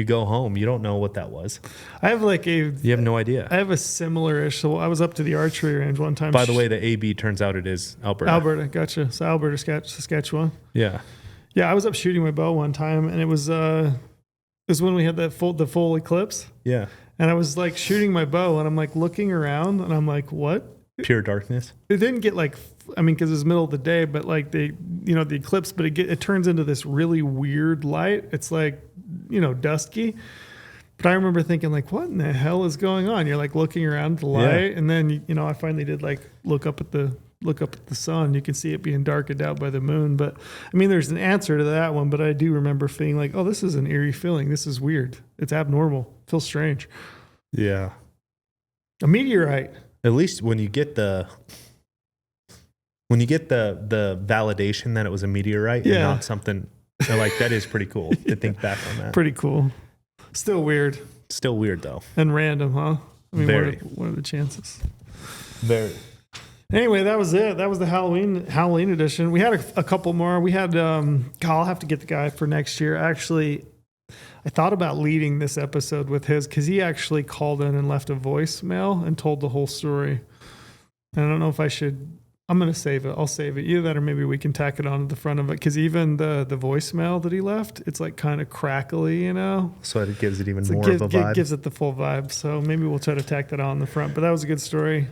go home, you don't know what that was. I have You have no idea. I have a similar-ish. So I was up to the archery range one time. By the way, the AB turns out it is Alberta. Alberta, gotcha. So Alberta, Saskatchewan. Yeah. Yeah, I was up shooting my bow one time, and it was when we had the full eclipse. Yeah. And I was like shooting my bow, and I'm like looking around, and I'm like, what? Pure darkness. It didn't get because it was middle of the day, but like the eclipse, but it turns into this really weird light. It's like, dusky. But I remember thinking like, what in the hell is going on? You're like looking around at the light, Yeah. and then I finally did like look up at the sun. You can see it being darkened out by the moon. But I mean, there's an answer to that one. But I do remember feeling like, oh, this is an eerie feeling. This is weird. It's abnormal. It feels strange. Yeah. A meteorite. At least when you get the validation that it was a meteorite and Yeah. not something like that is pretty cool to think back on that. Pretty cool. Still weird Still weird though. and random, huh? I mean, Very. What are the chances? Very. Anyway, that was it. That was the Halloween edition. We had a couple more. We had I'll have to get the guy for next year. Actually, I thought about leading this episode with his because he actually called in and left a voicemail and told the whole story. And I don't know if I should. I'm going to save it. I'll save it. Either that or maybe we can tack it on to the front of it because even the voicemail that he left, it's like kind of crackly, So it gives it even So more of a vibe. gives it the full vibe. So maybe we'll try to tack that on the front. But that was a good story.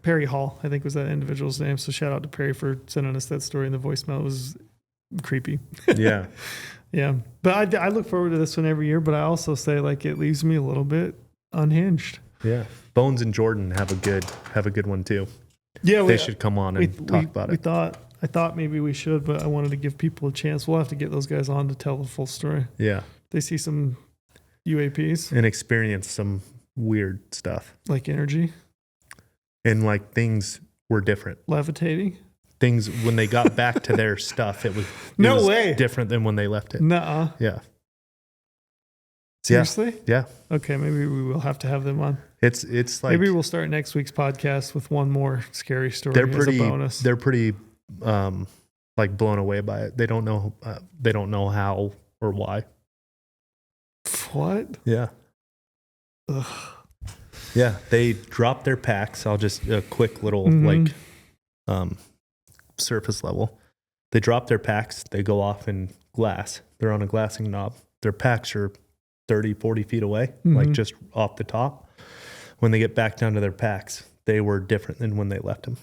Perry Hall, I think was that individual's name. So shout out to Perry for sending us that story in the voicemail. It was creepy. Yeah. Yeah. But I look forward to this one every year. But I also say like it leaves me a little bit unhinged. Yeah. Bones and Jordan have a good one too. Yeah, They should come on and talk about it. I thought maybe we should, but I wanted to give people a chance. We'll have to get those guys on to tell the full story. Yeah. They see some UAPs, And experience some weird stuff. like energy, And like things were different. levitating. Things when they got back to their stuff, it was No way. different than when they left it. Nuh-uh. Yeah. Seriously? Yeah. Okay, maybe we will have to have them on. It's like Maybe we'll start next week's podcast with one more scary story they're as pretty a bonus. they're pretty like blown away by it. They don't know how or why. What? Yeah. Ugh. Yeah, they drop their packs. I'll just a quick little Mhm. surface level. They drop their packs, they go off in glass. They're on a glassing knob. Their packs are 30, 40 feet away, like Mhm. just off the top. When they get back down to their packs, they were different than when they left them.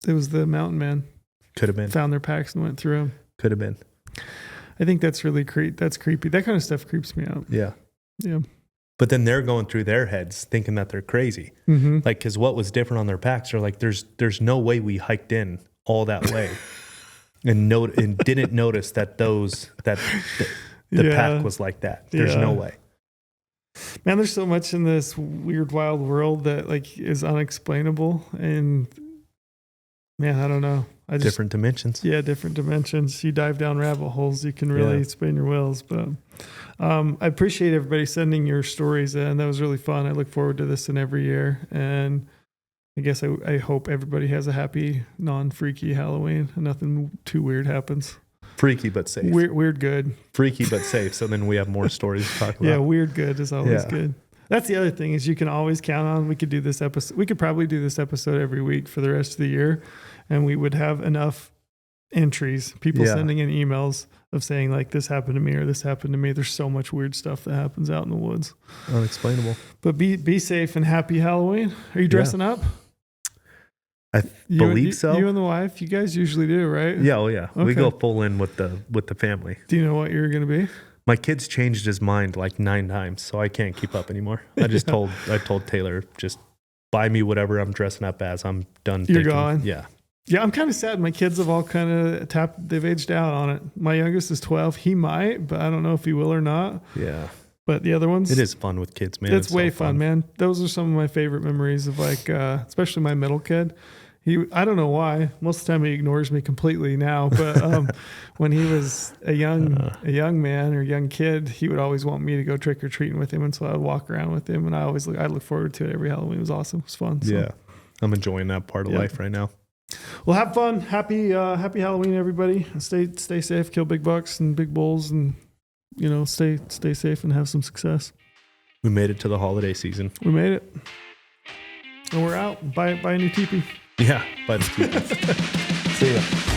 It was the mountain man. Could have been. Found their packs and went through them. Could have been. I think that's really that's creepy. That kind of stuff creeps me out. Yeah. Yeah. But then they're going through their heads thinking that they're crazy. Mm-hmm. Like, because what was different on their packs are like, there's no way we hiked in all that way and didn't notice that The Yeah. pack was like that. There's Yeah. no way. Man, there's so much in this weird, wild world that like is unexplainable. And man, I don't know. I just, Different dimensions. yeah, different dimensions. You dive down rabbit holes, you can really Yeah. spin your wheels. But I appreciate everybody sending your stories in. That was really fun. I look forward to this in every year. And I guess I hope everybody has a happy, non-freaky Halloween and nothing too weird happens. Freaky but safe. Weird good. Freaky but safe. So then we have more stories to talk about. Yeah, weird good is always Yeah. good. That's the other thing is you can always count on. We could do this episode. We could probably do this episode every week for the rest of the year, and we would have enough entries. People Yeah. sending in emails of saying like this happened to me or this happened to me. There's so much weird stuff that happens out in the woods. Unexplainable. But be safe and happy Halloween. Are you dressing up? I believe so. You and the wife. You guys usually do, right? Yeah, oh yeah. We Okay. go full in with the family. Do you know what you're going to be? My kid's changed his mind like 9 times, so I can't keep up anymore. I told Taylor, just buy me whatever I'm dressing up as. I'm done. You're thinking. gone. Yeah. Yeah, I'm kind of sad. My kids have all kind of they've aged out on it. My youngest is 12. He might, but I don't know if he will or not. Yeah. But the other ones, It is fun with kids, man. It's way so fun, man. Those are some of my favorite memories of like, especially my middle kid. I don't know why. Most of the time he ignores me completely now. But when he was a young man or young kid, he would always want me to go trick or treating with him, and so I would walk around with him. And I look forward to it every Halloween. It was awesome. It was fun. So. Yeah. I'm enjoying that part of life right now. Well, have fun. Happy Halloween, everybody. Stay safe. Kill big bucks and big bulls, and stay safe and have some success. We made it to the holiday season. We made it, and we're out. Buy a new teepee. Yeah. But see ya.